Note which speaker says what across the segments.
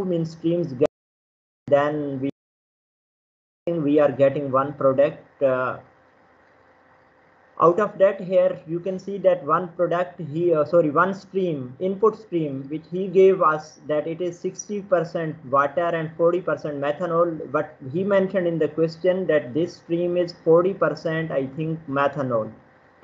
Speaker 1: mean streams get, then we are getting one product. Out of that, here you can see that one product here, one stream, input stream, which he gave us, that it is 60% water and 40% methanol. But he mentioned in the question that this stream is 40%, I think, methanol,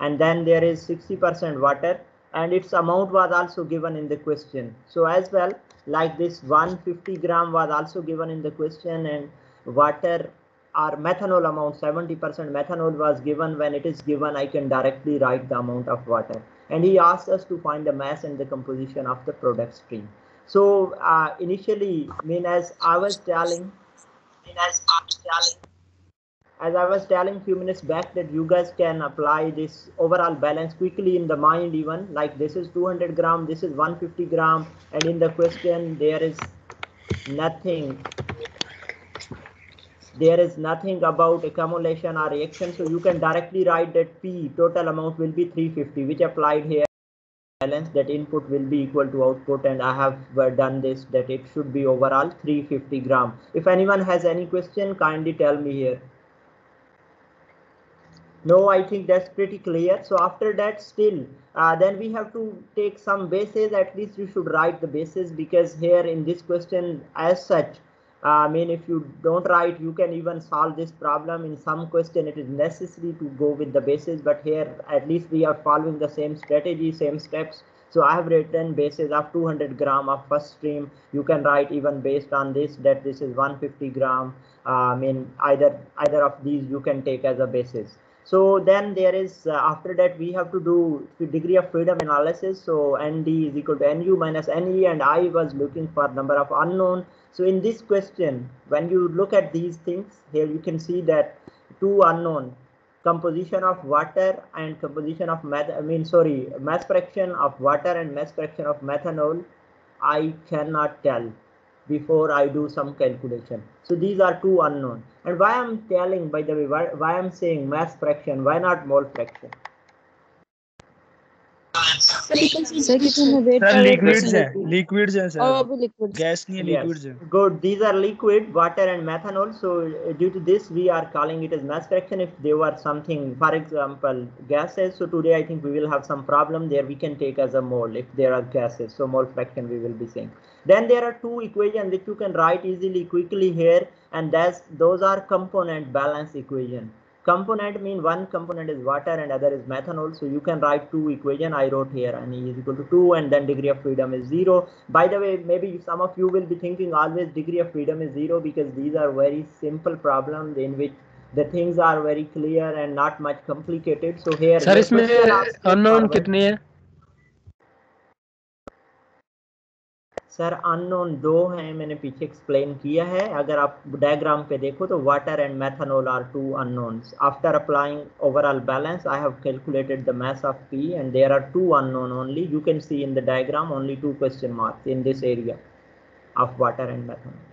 Speaker 1: and then there is 60% water, and its amount was also given in the question. So as well, like this 150 gram was also given in the question, and water our methanol amount 70% methanol was given. When it is given, I can directly write the amount of water, and he asked us to find the mass and the composition of the product stream. So initially, as I was telling few minutes back, that you guys can apply this overall balance quickly in the mind, even like this is 200 gram, this is 150 gram, and in the question there is nothing about accumulation or reaction. So you can directly write that P total amount will be 350, which applied here balance, that input will be equal to output, and I have done this, that it should be overall 350 gram. If anyone has any question, kindly tell me here. No, I think that's pretty clear. So after that, still then we have to take some bases. At least you should write the bases, because here in this question as such, if you don't write, you can even solve this problem. In some question it is necessary to go with the bases, but here at least we are following the same strategy, same steps. So I have written bases of 200 gram of first stream. You can write even based on this, that this is 150 gram. Either of these you can take as a basis. So then there is after that we have to do the degree of freedom analysis. So ND is equal to NU minus NE, and I was looking for number of unknown. So in this question, when you look at these things here, you can see that two unknown, composition of water and composition of mass fraction of water and mass fraction of methanol, I cannot tell before I do some calculation. So these are two unknown. And why I'm telling, by the way, why I'm saying mass fraction, why not mole fraction?
Speaker 2: Liquids हैं sir, gas नहीं है, liquids हैं.
Speaker 1: Good, these are liquid, water and methanol. So due to this we are calling it as mass fraction. If they were something, for example, gases, so today I think we will have some problem there. We can take as a mole if there are gases, so mole fraction we will be saying. Then there are two equations which you can write easily, quickly here, and those are component balance equation. Component mean one component is water and other is methanol. So you can write two equation. I wrote here Ne is equal to 2, and then degree of freedom is 0. By the way, maybe some of you will be thinking always degree of freedom is 0, because these are very simple problems in which the things are very clear and not much complicated. So here
Speaker 2: sir इसमें unknown कितने हैं?
Speaker 1: Sir unknown 2 हैं, मैंने पीछे explain किया है. अगर आप डायग्राम पे देखो तो water and methanol are 2 unknowns. After applying overall balance, I have calculated the mass of P, and there are 2 unknown only. You can see in the diagram only 2 question marks in this area of water and methanol.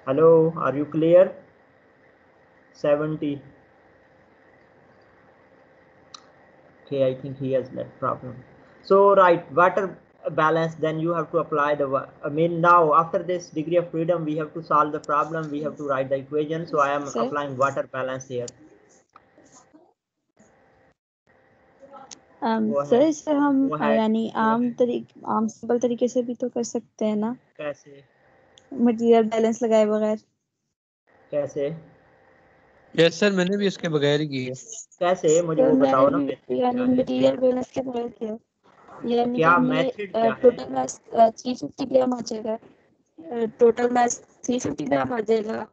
Speaker 1: Hello, are you clear? 70. Okay, I think he has that problem. So right, water balance, then you have to apply the now after this degree of freedom we have to solve the problem, we have to write the equation. So I am applying water balance here.
Speaker 3: Sir इससे हम यानी आम simple तरीके से भी तो कर सकते हैं ना?
Speaker 1: कैसे?
Speaker 3: मटेरियल बैलेंस लगाए बगैर.
Speaker 1: कैसे?
Speaker 2: यस सर, मैंने भी इसके बगैर ही की है.
Speaker 1: कैसे मुझे वो बताओ ना.
Speaker 3: यानी मटेरियल बैलेंस के बगैर किया, यानी
Speaker 1: क्या मेथड क्या है?
Speaker 3: टोटल मास 350 ग्राम आ जाएगा. टोटल मास 350 ग्राम आ जाएगा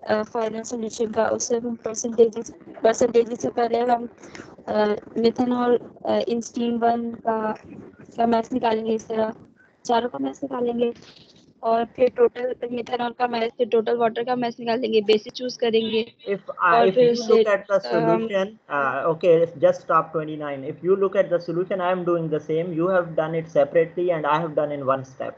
Speaker 3: फाइनल सॉल्यूशन का. उससे हम परसेंटेज से पहले हम मेथनॉल इन स्टीम 1 का मास निकालेंगे. इस तरह चारों का मास निकालेंगे, और फिर टोटल मेथनॉल का मास, फिर टोटल वाटर का मास निकालेंगे, बेसिस चूज करेंगे.
Speaker 1: If you look at the solution, okay, just stop 29. If you look at the solution, I am doing the same. You have done it separately and I have done in one step.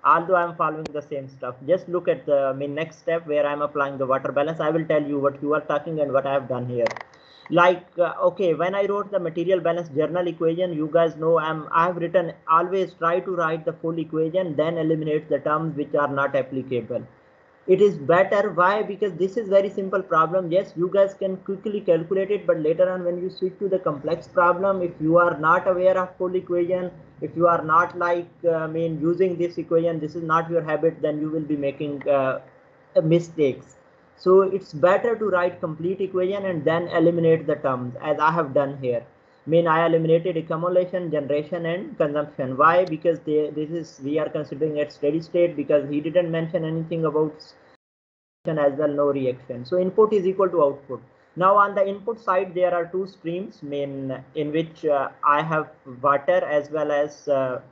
Speaker 1: Although I am following the same stuff, just look at the next step where I am applying the water balance. I will tell you what you are talking and what I have done here. Like okay, when I wrote the material balance journal equation, you guys know I have written always try to write the full equation, then eliminate the terms which are not applicable. It is better. Why? Because this is very simple problem. Yes, you guys can quickly calculate it, but later on when you switch to the complex problem, if you are not aware of full equation, if you are not like using this equation, this is not your habit, then you will be making mistakes. So it's better to write complete equation and then eliminate the terms, as I have done here. I eliminated accumulation, generation, and consumption. Why? Because we are considering at steady state, because he didn't mention anything about as well, no reaction. So input is equal to output. Now on the input side, there are two streams in which I have water as well as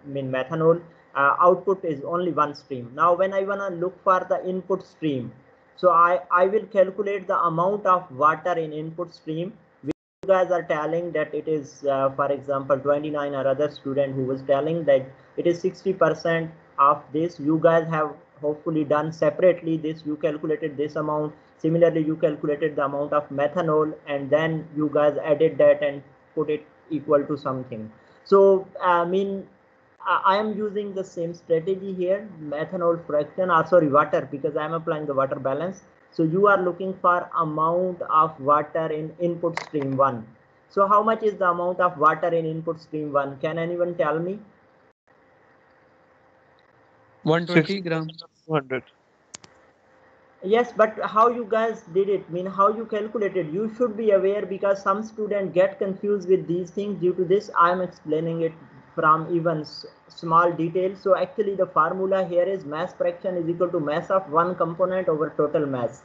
Speaker 1: methanol. Output is only one stream. Now when I want to look for the input stream, so I will calculate the amount of water in input stream. You guys are telling that it is for example 29, or other student who was telling that it is 60% of this. You guys have hopefully done separately this, you calculated this amount. Similarly, you calculated the amount of methanol, and then you guys added that and put it equal to something. So I am using the same strategy here, methanol fraction, or sorry, water, because I am applying the water balance. So you are looking for amount of water in input stream 1. So how much is the amount of water in input stream 1? Can anyone tell me?
Speaker 2: 120 grams.
Speaker 4: 200.
Speaker 1: Yes, but how you guys did it, how you calculated, you should be aware, because some students get confused with these things. Due to this, I am explaining it from even small details. So actually the formula here is mass fraction is equal to mass of one component over total mass.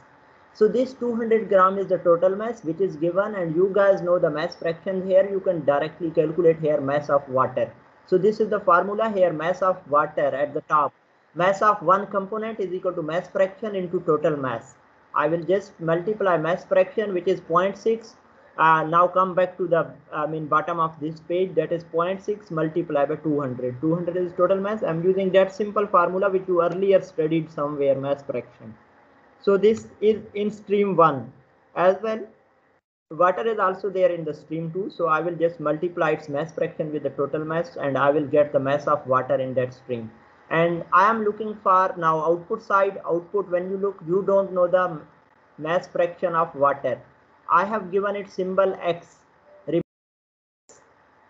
Speaker 1: So this 200 gram is the total mass which is given, and you guys know the mass fraction here. You can directly calculate here mass of water. So this is the formula here, mass of water at the top. Mass of one component is equal to mass fraction into total mass. I will just multiply mass fraction, which is 0.6. Now come back to the bottom of this page, that is 0.6 multiplied by 200. 200 is total mass. I'm using that simple formula which you earlier studied somewhere, mass fraction. So this is in stream 1 as well. Water is also there in the stream 2. So I will just multiply its mass fraction with the total mass, and I will get the mass of water in that stream. And I am looking for now output side. Output, when you look, you don't know the mass fraction of water. I have given it symbol X.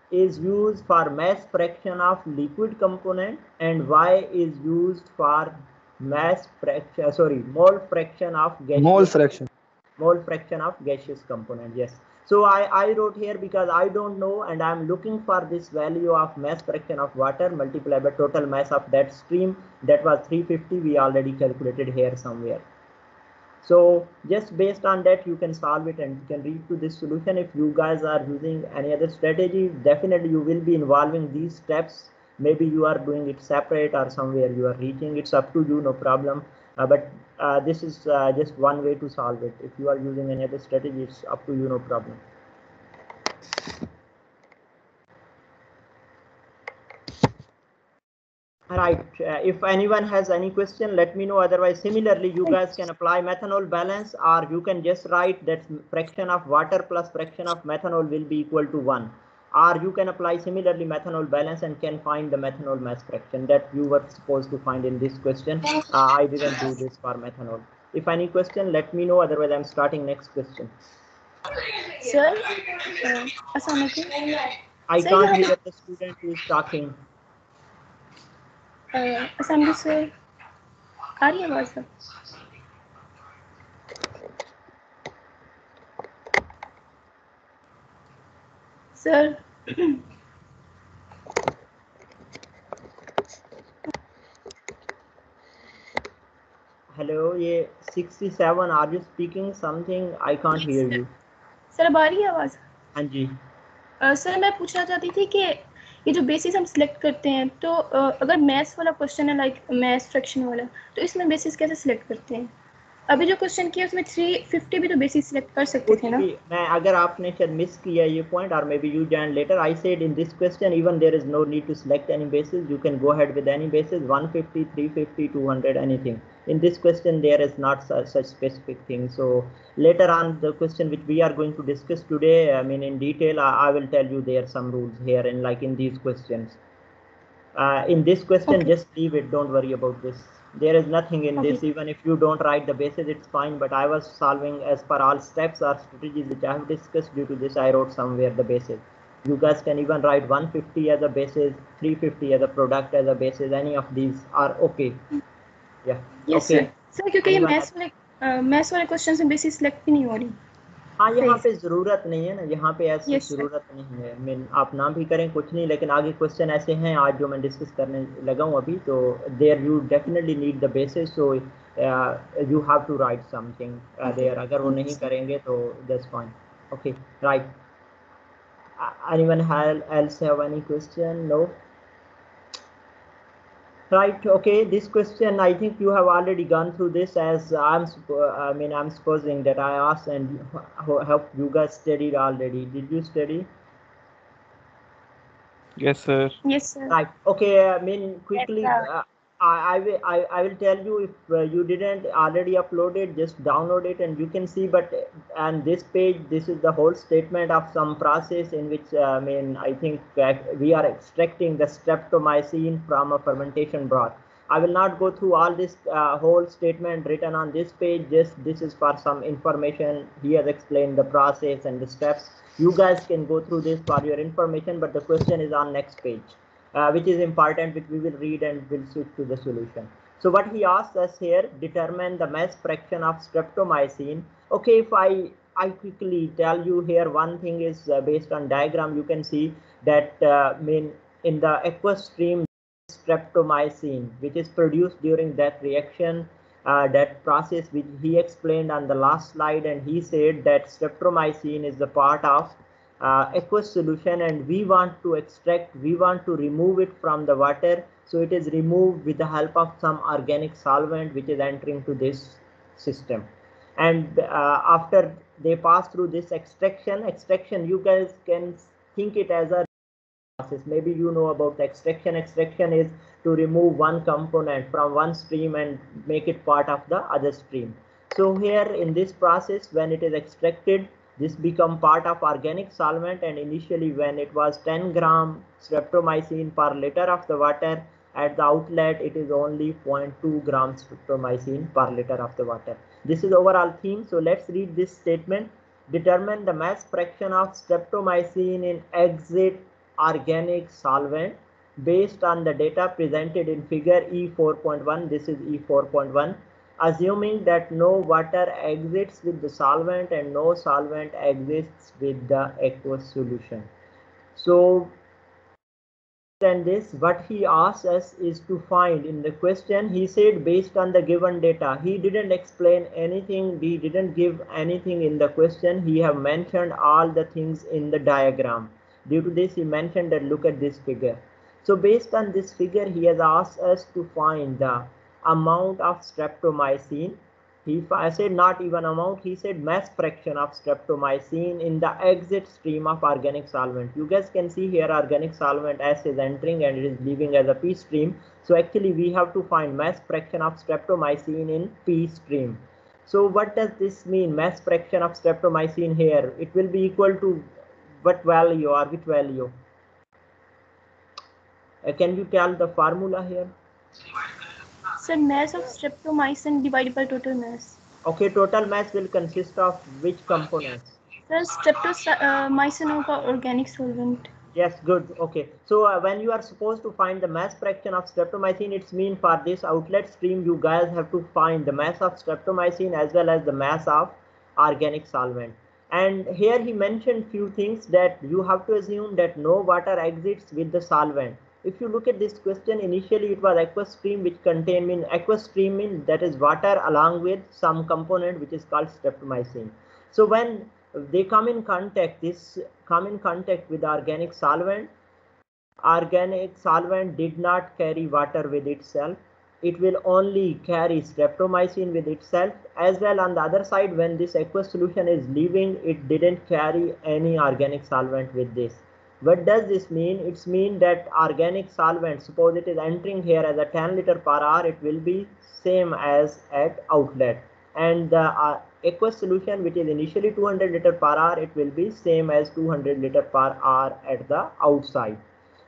Speaker 1: Is used for mass fraction of liquid component, and Y is used for mass fraction, sorry, mole fraction of gaseous. Mole fraction of gaseous component. Yes. So I wrote here because I don't know, and I'm looking for this value of mass fraction of water multiplied by total mass of that stream. That was 350. We already calculated here somewhere. So just based on that, you can solve it and you can reach to this solution. If you guys are using any other strategy, definitely you will be involving these steps. Maybe you are doing it separate or somewhere you are reaching. It's up to you, no problem. But this is just one way to solve it. If you are using any other strategy, it's up to you, no problem. Right. If anyone has any question, let me know. Otherwise, similarly, you guys can apply methanol balance, or you can just write that fraction of water plus fraction of methanol will be equal to 1. Or you can apply similarly methanol balance and can find the methanol mass fraction that you were supposed to find in this question. I didn't do this for methanol. If any question, let me know. Otherwise, I'm starting next question.
Speaker 3: Sir,
Speaker 1: I can't hear the student who is talking.
Speaker 3: Assembly sir, आ रही है आवाज़? Sir.
Speaker 1: Hello, ये 67. Are you speaking something? I can't hear you.
Speaker 3: Sir, अब आ रही है आवाज़?
Speaker 1: हाँ जी.
Speaker 3: Sir मैं पूछना चाहती थी कि ये जो बेसिस हम सिलेक्ट करते हैं, तो अगर मैथ्स वाला क्वेश्चन है, लाइक मैथ्स फ्रैक्शन वाला, तो इसमें बेसिस कैसे सिलेक्ट करते हैं?
Speaker 4: अभी जो क्वेश्चन किया उसमें 350 भी तो बेसिस सिलेक्ट कर सकते थे ना?
Speaker 1: मैं अगर आपने शायद मिस किया ये पॉइंट और may be you joined later, I said in this question even there is no need to select any basis. You can go ahead with any basis, 150, 350, 200, anything. In this question there is not such specific thing. So later on the question which we are going to discuss today, I mean in detail, I will tell you there are some rules here and like in these questions. In this question, just leave it, don't worry about this. There is nothing in this. Even if you don't write the basis, it's fine, but I was solving as per all steps or strategies which I have discussed. Due to this, I wrote somewhere the basis. You guys can even write 150 as a basis, 350 as a product as a basis. Any of these are okay. Yeah.
Speaker 4: Yes, okay. Sir, क्योंकि ये maths वाले question में basis select भी नहीं हो रही।
Speaker 1: हाँ, यहाँ पे जरूरत नहीं है ना, यहाँ पे ऐसी जरूरत नहीं है। मीन आप ना भी करें कुछ नहीं, लेकिन आगे क्वेश्चन ऐसे हैं आज जो मैं डिस्कस करने लगा हूँ अभी, तो there you definitely need the basis, so you have to write something there. अगर वो नहीं करेंगे तो that's fine. Okay, right. Anyone else have any question? No? Right. Okay. This question, I think you have already gone through this, as I'm supposing that I asked and helped you guys studied already. Did you study?
Speaker 2: Yes, sir.
Speaker 4: Yes, sir.
Speaker 1: Right. Okay. I mean, quickly,
Speaker 3: Yes,
Speaker 1: I will tell you if you didn't already upload it, just download it and you can see. But on this page, this is the whole statement of some process in which I think we are extracting the streptomycin from a fermentation broth. I will not go through all this whole statement written on this page. Just this is for some information. He has explained the process and the steps. You guys can go through this for your information, but the question is on next page. Which is important, which we will read and will switch to the solution. So what he asks us here, determine the mass fraction of streptomycin. Okay, if I quickly tell you here, one thing is based on diagram, you can see that in the aqueous stream, streptomycin, which is produced during that reaction, that process which he explained on the last slide, and he said that streptomycin is the part of aqueous solution, and we want to extract, we want to remove it from the water. So it is removed with the help of some organic solvent which is entering to this system. And after they pass through this extraction, you guys can think it as a process. Maybe you know about the extraction. Extraction is to remove one component from one stream and make it part of the other stream. So here in this process, when it is extracted, this become part of organic solvent, and initially when it was 10 gram streptomycin per liter of the water, at the outlet it is only 0.2 grams streptomycin per liter of the water. This is overall theme. So let's read this statement. Determine the mass fraction of streptomycin in exit organic solvent based on the data presented in figure E4.1. This is E4.1. Assuming that no water exits with the solvent and no solvent exits with the aqueous solution. So and this, what he asks us is to find in the question. He said based on the given data. He didn't explain anything, he didn't give anything in the question. He have mentioned all the things in the diagram. Due to this, he mentioned that look at this figure. So based on this figure, he has asked us to find the amount of streptomycin. I said not even amount, he said mass fraction of streptomycin in the exit stream of organic solvent. You guys can see here organic solvent S is entering and it is leaving as a P stream. So actually we have to find mass fraction of streptomycin in P stream. So what does this mean, mass fraction of streptomycin here? It will be equal to what value or which value? Can you tell the formula here?
Speaker 4: Sir, mass of streptomycin divided by total mass.
Speaker 1: Okay, total mass will consist of which components?
Speaker 4: Sir, streptomycin का organic solvent.
Speaker 1: Yes, good. Okay, so when you are supposed to find the mass fraction of streptomycin, it's mean for this outlet stream, you guys have to find the mass of streptomycin as well as the mass of organic solvent. And here he mentioned few things, that you have to assume that no water exits with the solvent. If you look at this question, initially it was aqueous stream which contained aqueous stream that is water along with some component which is called streptomycin. So when they come in contact with organic solvent did not carry water with itself. it will only carry streptomycin with itself. As well, on the other side, when this aqueous solution is leaving, it didn't carry any organic solvent with this. What does this mean? It's mean that organic solvent, suppose it is entering here as a 10 liter per hour, it will be same as at outlet, and the aqueous solution which is initially 200 liter per hour, it will be same as 200 liter per hour at the outside.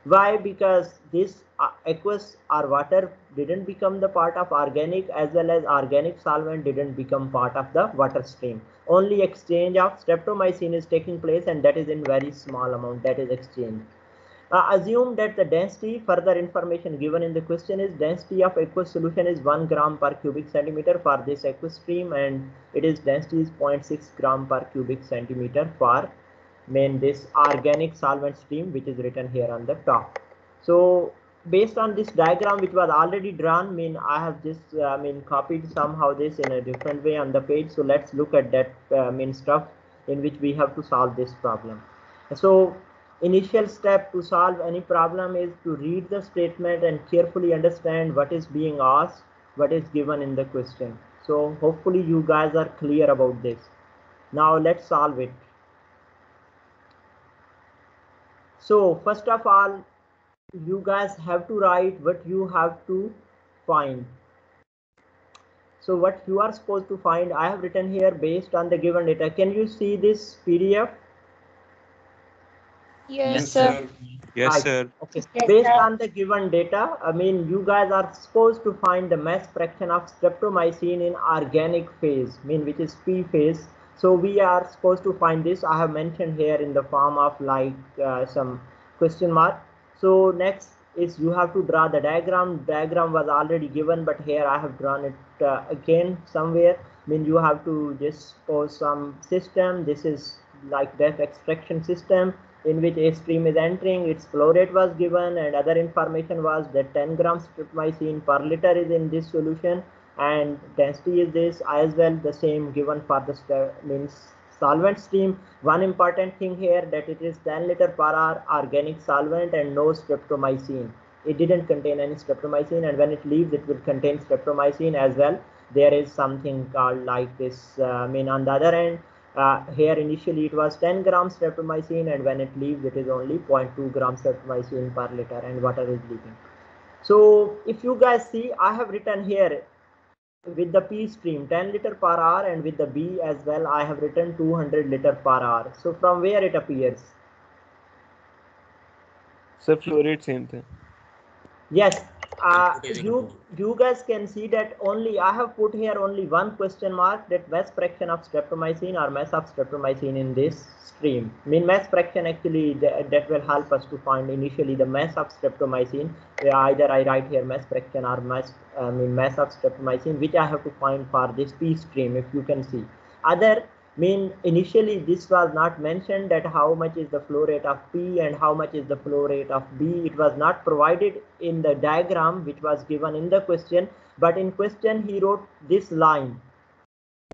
Speaker 1: Why? Because this aqueous or water didn't become the part of organic, as well as organic solvent didn't become part of the water stream. Only exchange of streptomycin is taking place, and that is in very small amount that is exchanged. Assume that the density, further information given in the question is density of aqueous solution is 1 gram per cubic centimeter for this aqueous stream, and it is density is 0.6 gram per cubic centimeter for this organic solvent stream, which is written here on the top. So based on this diagram which was already drawn, I have just copied somehow this in a different way on the page. So let's look at that stuff in which we have to solve this problem. So initial step to solve any problem is to read the statement and carefully understand what is being asked, what is given in the question. So hopefully you guys are clear about this. Now let's solve it. So first of all, you guys have to write what you have to find. So what you are supposed to find, I have written here based on the given data. Can you see this PDF?
Speaker 3: Yes, sir.
Speaker 2: Yes, sir.
Speaker 1: Okay. Based on the given data, you guys are supposed to find the mass fraction of streptomycin in organic phase, which is P phase. So we are supposed to find this. I have mentioned here in the form of like some question mark. So next is you have to draw the diagram. Diagram was already given, but here I have drawn it again somewhere. You have to just suppose some system. This is like that extraction system in which a stream is entering, its flow rate was given, and other information was that 10 grams streptomycin per liter is in this solution, and density is this as well, the same given for the solvent stream. One important thing here that it is 10 liter per hour organic solvent and no streptomycin. It didn't contain any streptomycin, and when it leaves, it will contain streptomycin as well. There is something called like this. On the other end, here initially it was 10 grams streptomycin, and when it leaves, it is only 0.2 grams streptomycin per liter, and water is leaving. So if you guys see, I have written here with the P stream 10 liter per hour, and with the B as well, I have written 200 liter per hour. So from where it appears?
Speaker 2: Sir, flow rate same thing.
Speaker 1: Yes. You guys can see that only I have put here only one question mark, that mass fraction of streptomycin or mass of streptomycin in this stream. Mass fraction actually that will help us to find initially the mass of streptomycin. Either I write here mass fraction or mass of streptomycin, which I have to find for this P stream. If you can see, other initially this was not mentioned that how much is the flow rate of P and how much is the flow rate of B. It was not provided in the diagram which was given in the question, but in question he wrote this line.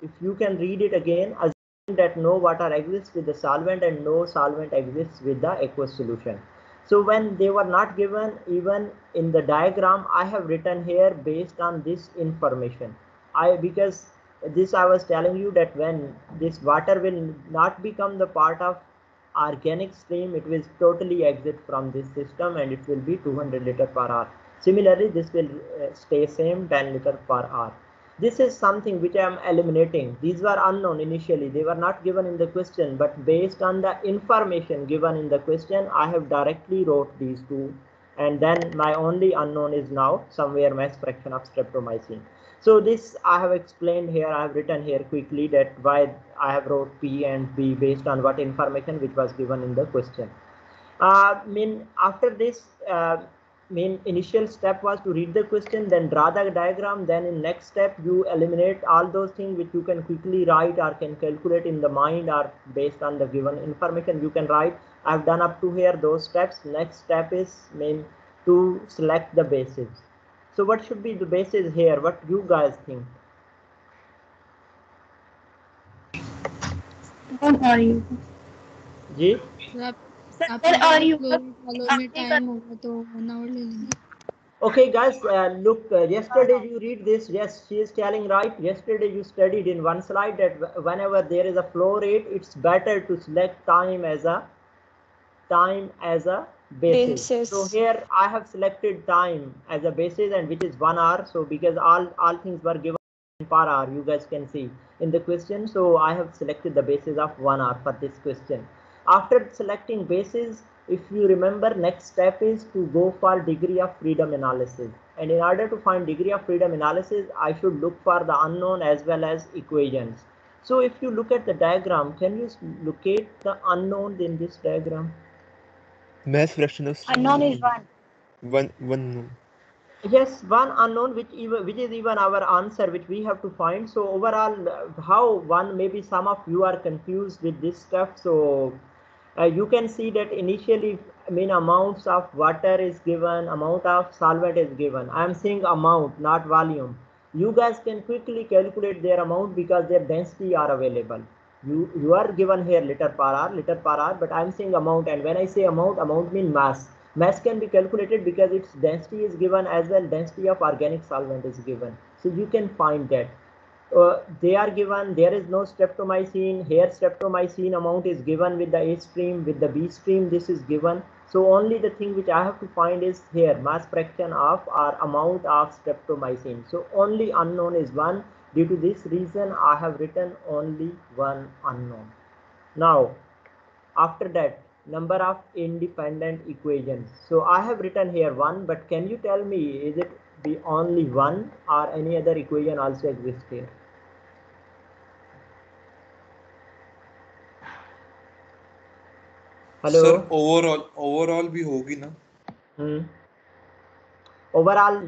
Speaker 1: If you can read it again, assume that no water exists with the solvent and no solvent exists with the aqueous solution. So when they were not given, even in the diagram, I have written here based on this information. Because this I was telling you that when this water will not become the part of organic stream, it will totally exit from this system, and it will be 200 liter per hour. Similarly, this will stay same 10 liter per hour. This is something which I am eliminating. These were unknown initially. They were not given in the question, but based on the information given in the question, I have directly wrote these two. And then my only unknown is now somewhere mass fraction of streptomycin. So this I have explained here. I have written here quickly that why I have wrote P and B based on what information which was given in the question. After this, initial step was to read the question, then draw the diagram. Then in next step, you eliminate all those things which you can quickly write or can calculate in the mind, or based on the given information you can write. I've done up to here those steps. Next step is to select the bases. So what should be the basis here? What you guys think?
Speaker 4: What are you?
Speaker 1: जी?
Speaker 4: Where are you? Follow me time होगा तो 1 hour ले लेंगे.
Speaker 1: Okay, guys, look, yesterday you read this. Yes, she is telling right. Yesterday you studied in one slide that whenever there is a flow rate, it's better to select time as a basis. So here I have selected time as a basis, and which is 1 hour. So because all things were given per hour, you guys can see in the question. So I have selected the basis of 1 hour for this question. After selecting basis, if you remember, next step is to go for degree of freedom analysis. And in order to find degree of freedom analysis, I should look for the unknown as well as equations. So if you look at the diagram, can you locate the unknown in this diagram?
Speaker 5: Mass fraction of
Speaker 3: unknown is
Speaker 5: one.
Speaker 1: Yes, one unknown, which is even our answer, which we have to find. So overall, how one, maybe some of you are confused with this stuff. So you can see that initially, I mean, amounts of water is given, amount of solvent is given. I am saying amount, not volume. You guys can quickly calculate their amount because their density are available. You are given here liter per hour, but I am saying amount. And when I say amount means mass. Mass can be calculated because its density is given, as well density of organic solvent is given. So you can find that. They are given, there is no streptomycin. Here streptomycin amount is given with the A stream, with the B stream this is given. So only the thing which I have to find is here mass fraction of or amount of streptomycin. So only unknown is 1. Due to this reason I have written only one unknown. Now after that, number of independent equations. So I have written here 1, but can you tell me, is it the only 1 or any other equation also exists here? Hello?
Speaker 6: Sir, overall भी होगी ना?
Speaker 1: Overall,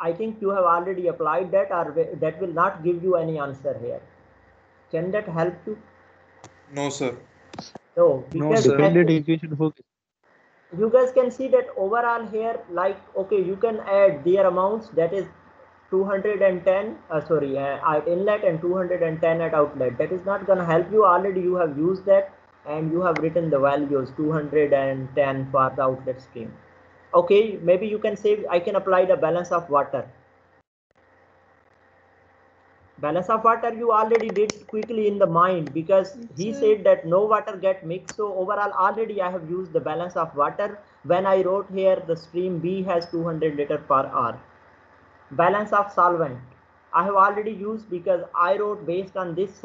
Speaker 1: I think you have already applied that, or that will not give you any answer here. Can that help you?
Speaker 6: No, sir.
Speaker 1: No, because
Speaker 2: dependent equation होगी.
Speaker 1: You guys can see that overall here, like, okay, you can add their amounts, that is 210 at inlet and 210 at outlet. That is not going to help you. Already you have used that and you have written the values 210 for the outlet stream. Okay, maybe you can say I can apply the balance of water. Balance of water you already did quickly in the mind, because he said that no water get mixed. So overall already I have used the balance of water when I wrote here the stream B has 200 liter per hour. Balance of solvent I have already used because I wrote based on this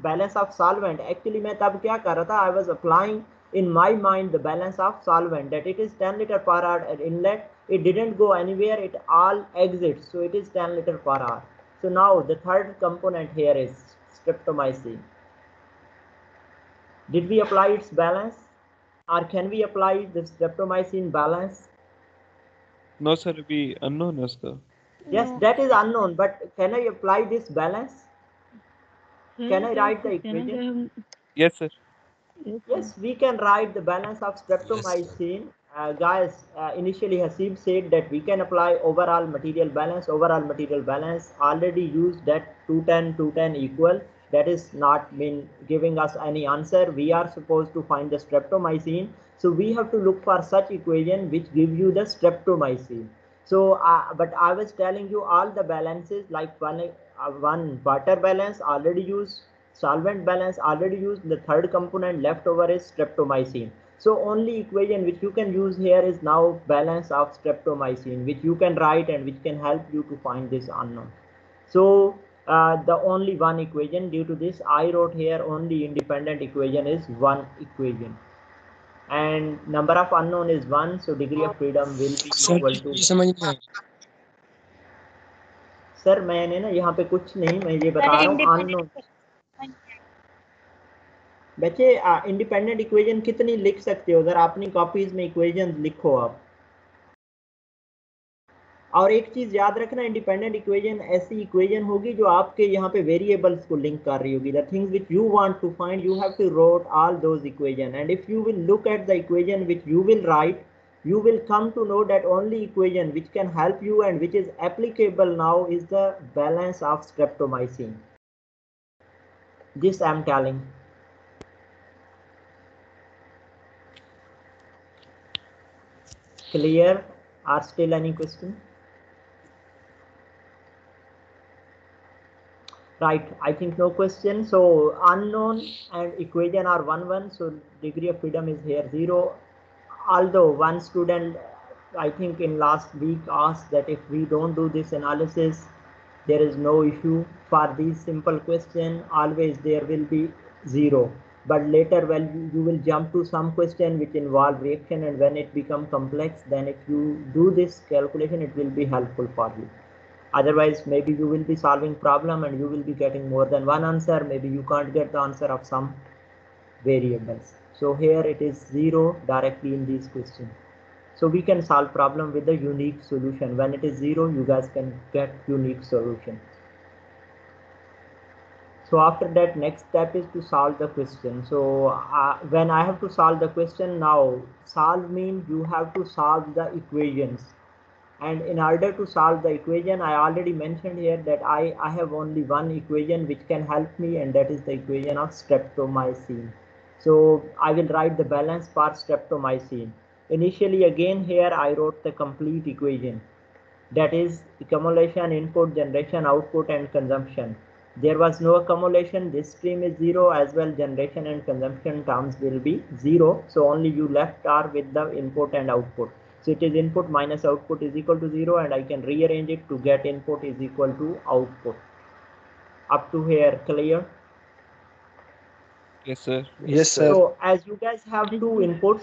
Speaker 1: balance of solvent. Actually मैं तब क्या कर रहा था, I was applying in my mind the balance of solvent, that it is 10 liter per hour at inlet. It didn't go anywhere, it all exits, so it is 10 liter per hour. So now the third component here is streptomycin. Did we apply its balance, or can we apply the streptomycin balance?
Speaker 2: No sir, be unknown uska.
Speaker 1: Yes, that is unknown, but can I apply this balance? Can I write the equation?
Speaker 2: Yes sir.
Speaker 1: Yes, we can write the balance of streptomycin. Guys, initially Hasib said that we can apply overall material balance. Overall material balance already used that 210 equal. That is not been giving us any answer. We are supposed to find the streptomycin. So we have to look for such equation which give you the streptomycin. So, but I was telling you all the balances, like one water balance already used, solvent balance already used, the third component left over is streptomycin. So only equation which you can use here is now balance of streptomycin, which you can write and which can help you to find this unknown. So the only one equation, due to this I wrote here only independent equation is one equation, and number of unknown is 1, so degree of freedom will be equal to
Speaker 7: समझ नहीं आया
Speaker 1: sir मैंने ना यहाँ पे कुछ नहीं, मैं ये बता रहा हूँ अननोन। बच्चे इंडिपेंडेंट इक्वेशन कितनी लिख सकते हो, अगर अपनी कॉपीज में इक्वेशन लिखो आप। और एक चीज याद रखना, इंडिपेंडेंट इक्वेशन ऐसी इक्वेशन होगी जो आपके यहाँ पे वेरिएबल्स को लिंक कर रही होगी। The things which you want to find, you have to wrote all those equation, and if you will look at the equation which you will write, you will come to know that only equation which can help you and which is applicable now is the balance of streptomycin. This I am telling. Clear? Are still any question? Right, I think no question. So unknown and equation are 1 1. So degree of freedom is here 0. Although one student, I think in last week, asked that if we don't do this analysis, there is no issue. For these simple question, always there will be 0. But later when you will jump to some question which involve reaction, and when it become complex, then if you do this calculation, it will be helpful for you. Otherwise, maybe you will be solving problem and you will be getting more than one answer. Maybe you can't get the answer of some variables. So here it is 0 directly in these questions. So we can solve problem with the unique solution. When it is 0, you guys can get unique solution. So after that, next step is to solve the question. So when I have to solve the question, now solve means you have to solve the equations. And in order to solve the equation, I already mentioned here that I have only one equation which can help me, and that is the equation of streptomycin. So I will write the balance for streptomycin. Initially, again here I wrote the complete equation, that is accumulation, input, generation, output, and consumption. There was no accumulation. This stream is 0 as well. Generation and consumption terms will be 0. So only you left are with the input and output. So it is input minus output is equal to 0, and I can rearrange it to get input is equal to output. Up to here, clear?
Speaker 5: Yes, sir.
Speaker 2: Yes, sir.
Speaker 1: So as you guys have two inputs,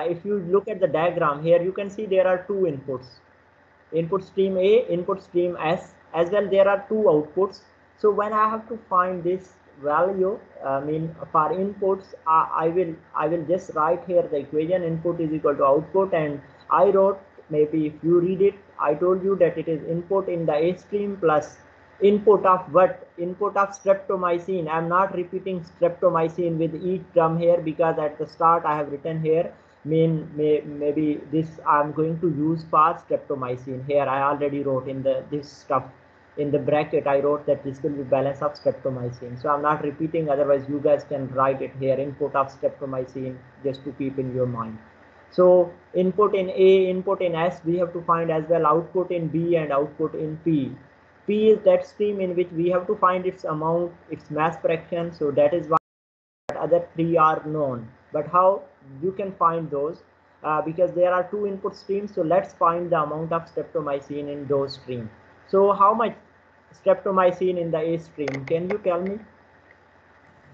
Speaker 1: if you look at the diagram here, you can see there are two inputs. Input stream A, input stream S, as well there are two outputs. So when I have to find this value, for inputs, I will just write here the equation input is equal to output, and I wrote, maybe if you read it, I told you that it is input in the A stream plus input of what? Input of streptomycin. I am not repeating streptomycin with each term here, because at the start I have written here maybe this I'm going to use for streptomycin. Here I already wrote in this stuff in the bracket, I wrote that this will be balance of streptomycin. So I'm not repeating, otherwise you guys can write it here, input of streptomycin, just to keep in your mind. So input in A, input in S, we have to find as well, output in B and output in P. P is that stream in which we have to find its amount, its mass fraction. So that is why other three are known. But how you can find those? Because there are two input streams. So let's find the amount of streptomycin in those streams. So how much streptomycin in the A stream? Can you tell me?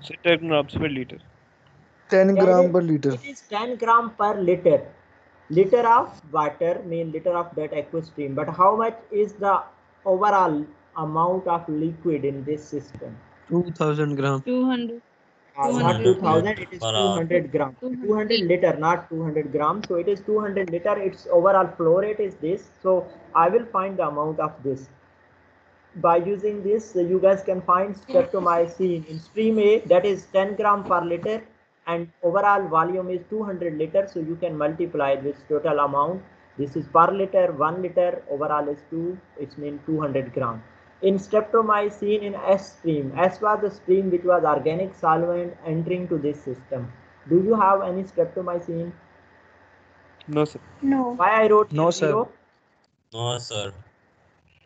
Speaker 5: So 10 grams per liter.
Speaker 2: 10 gram per liter.
Speaker 1: It is 10 gram per liter. Liter of water mean liter of that aqueous stream. But how much is the overall amount of liquid in this system?
Speaker 2: 2000 gram.
Speaker 3: 200.
Speaker 1: Not 2000, it is 200 gram. 200 liter, not 200 grams. So it is 200 liter. Its overall flow rate is this. So I will find the amount of this. By using this, you guys can find streptomycin in stream A, that is 10 gram per liter, and overall volume is 200 liters. So you can multiply this total amount. This is per liter, 1 liter, overall is 2, it means 200 gram. In streptomycin in S stream, S was the stream which was organic solvent entering to this system. Do you have any streptomycin?
Speaker 5: No, sir.
Speaker 4: No.
Speaker 1: Why I wrote
Speaker 2: No, sir.
Speaker 1: 0?
Speaker 7: No, sir.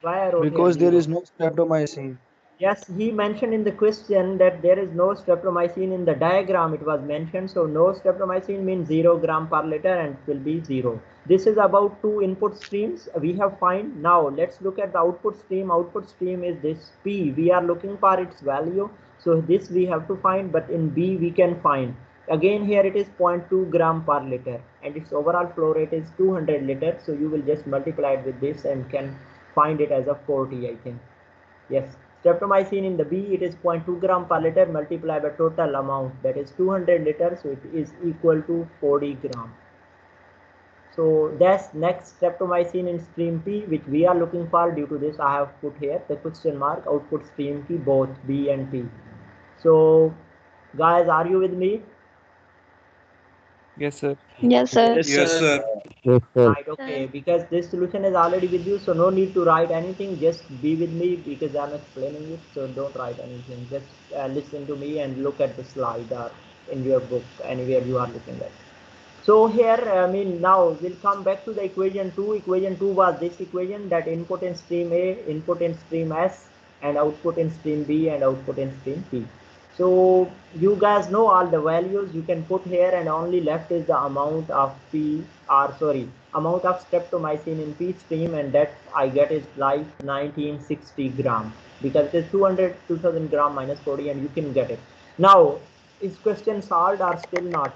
Speaker 1: Why I wrote
Speaker 2: Because
Speaker 1: here
Speaker 2: there
Speaker 1: 0?
Speaker 2: is no streptomycin.
Speaker 1: Yes, he mentioned in the question that there is no streptomycin in the diagram. It was mentioned. So no streptomycin means 0 gram per liter, and it will be 0. This is about two input streams we have find. Now let's look at the output stream. Output stream is this P. We are looking for its value. So this we have to find, but in B we can find. Again here it is 0.2 gram per liter, and its overall flow rate is 200 liters. So you will just multiply it with this and can find it as a 40, I think. Yes. Streptomycin in the B, it is 0.2 gram per liter multiplied by total amount, that is 200 liters, so it is equal to 40 gram. So that's next streptomycin in stream P, which we are looking for. Due to this, I have put here the question mark, output stream P, both B and P. So guys, are you with me?
Speaker 5: Yes, sir.
Speaker 3: Yes, sir.
Speaker 6: Yes, sir.
Speaker 7: Yes, sir.
Speaker 1: Right, okay, because this solution is already with you, so no need to write anything, just be with me because I'm explaining it. So don't write anything, just listen to me and look at the slide or in your book, anywhere you are looking at. So here, I mean, now we'll come back to the equation 2. Equation 2 was this equation, that input in stream A, input in stream S, and output in stream B and output in stream P. So you guys know all the values you can put here, and only left is the amount of amount of streptomycin in P stream, and that I get is like 1960 gram, because it is 2000 gram minus 40, and you can get it. Now, is question solved or still not?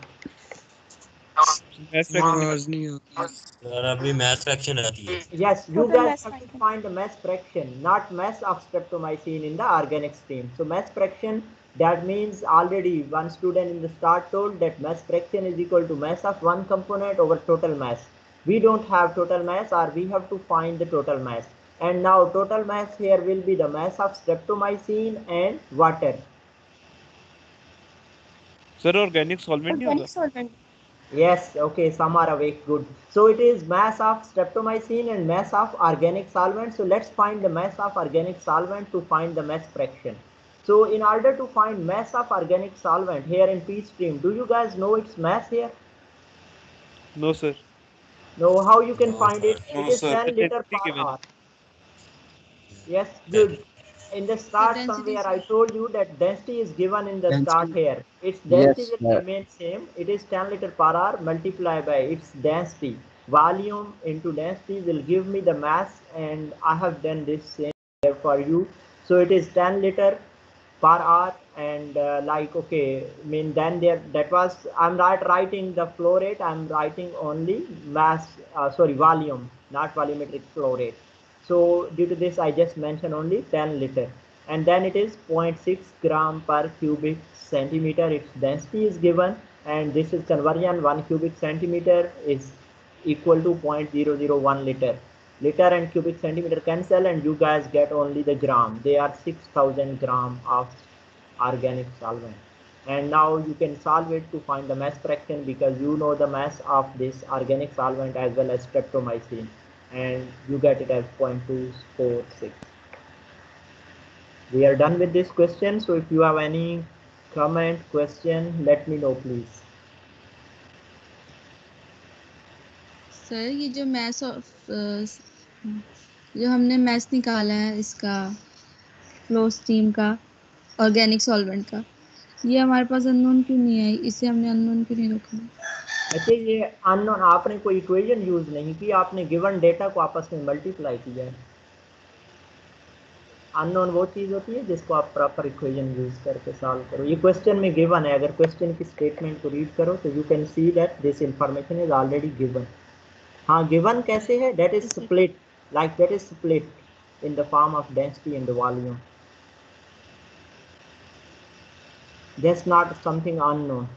Speaker 7: Sir अभी mass fraction आती है.
Speaker 1: Yes, you guys have to find the mass fraction, not mass of streptomycin in the organic stream. So mass fraction, that means already one student in the start told that mass fraction is equal to mass of one component over total mass. We don't have total mass, or we have to find the total mass. And now total mass here will be the mass of streptomycin and water.
Speaker 5: Sir, organic solvent नहीं होगा?
Speaker 1: Yes, okay, some are awake, good. So it is mass of streptomycin and mass of organic solvent. So let's find the mass of organic solvent to find the mass fraction. So in order to find mass of organic solvent here in P stream, do you guys know its mass here?
Speaker 5: No, sir.
Speaker 1: No, how you can find it?
Speaker 6: No,
Speaker 1: It is
Speaker 6: sir.
Speaker 1: 10 liter per hour. Yes, good. In the start somewhere I told you that density is given in the start here. Its density will remain same. It is 10 liter per hour multiplied by its density. Volume into density will give me the mass, and I have done this same here for you. So it is 10 liter per hour, and like, okay, I mean, then there, that was, I'm not writing the flow rate, I'm writing only mass, volume, not volumetric flow rate. So due to this, I just mentioned only 10 liter, and then it is 0.6 gram per cubic centimeter. Its density is given, and this is conversion. 1 cubic centimeter is equal to 0.001 liter. Liter and cubic centimeter cancel, and you guys get only the gram. They are 6,000 gram of organic solvent. And now you can solve it to find the mass fraction, because you know the mass of this organic solvent as well as streptomycin, and you get it as 0.246. We are done with this question. So if you have any comment, question, let me know please.
Speaker 3: Sir ये जो mess जो हमने mess निकाला है इसका flow stream का organic solvent का, ये हमारे पास अननोन क्यों नहीं है? इसे हमने अननोन क्यों नहीं रखा?
Speaker 1: अच्छा, ये अननोन आपने कोई इक्वेशन यूज नहीं की, आपने गिवन डेटा को आपस में मल्टीप्लाई किया है। अननोन वो चीज होती है जिसको आप प्रॉपर इक्वेशन यूज करके सॉल्व करो। ये क्वेश्चन में गिवन है, अगर क्वेश्चन की स्टेटमेंट को रीड करो तो you can see that this information is already given. हाँ, गिवन कैसे है? That is split, like that is split in the form of density and the volume. That's not something unknown.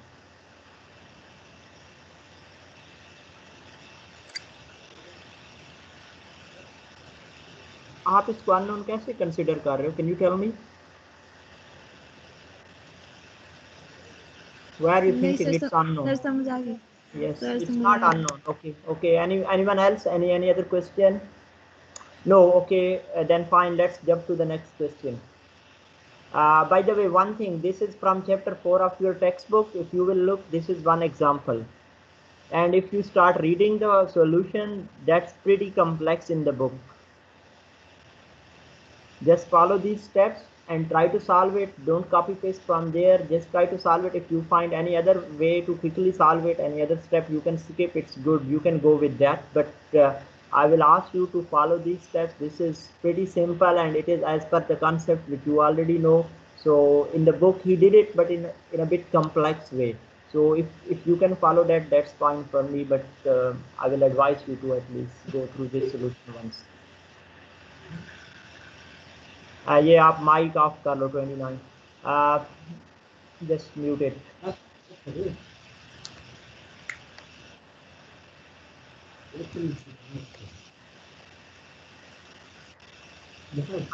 Speaker 1: आप इसको unknown कैसे consider कर रहे हो? Can you tell me where you think it's unknown?
Speaker 3: समझ आ गया।
Speaker 1: Yes, it's not unknown. Okay. Anyone else? Any other question? No. Okay, then fine. Let's jump to the next question. By the way, one thing. This is from chapter 4 of your textbook. If you will look, this is one example. And if you start reading the solution, that's pretty complex in the book. Just follow these steps and try to solve it. Don't copy paste from there. Just try to solve it. If you find any other way to quickly solve it, any other step you can skip, it's good. You can go with that. But I will ask you to follow these steps. This is pretty simple, and it is as per the concept which you already know. So in the book he did it, but in a bit complex way. So if you can follow that, that's fine for me. But I will advise you to at least go through this solution once. ये आप mic off कर लो 29, just mute it.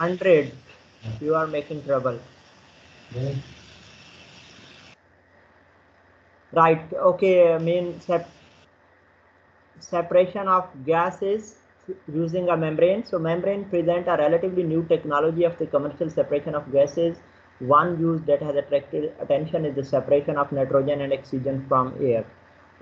Speaker 1: 100, you are making trouble. Right, okay, I mean separation of gases using a membrane. So membrane present a relatively new technology of the commercial separation of gases. One use that has attracted attention is the separation of nitrogen and oxygen from air.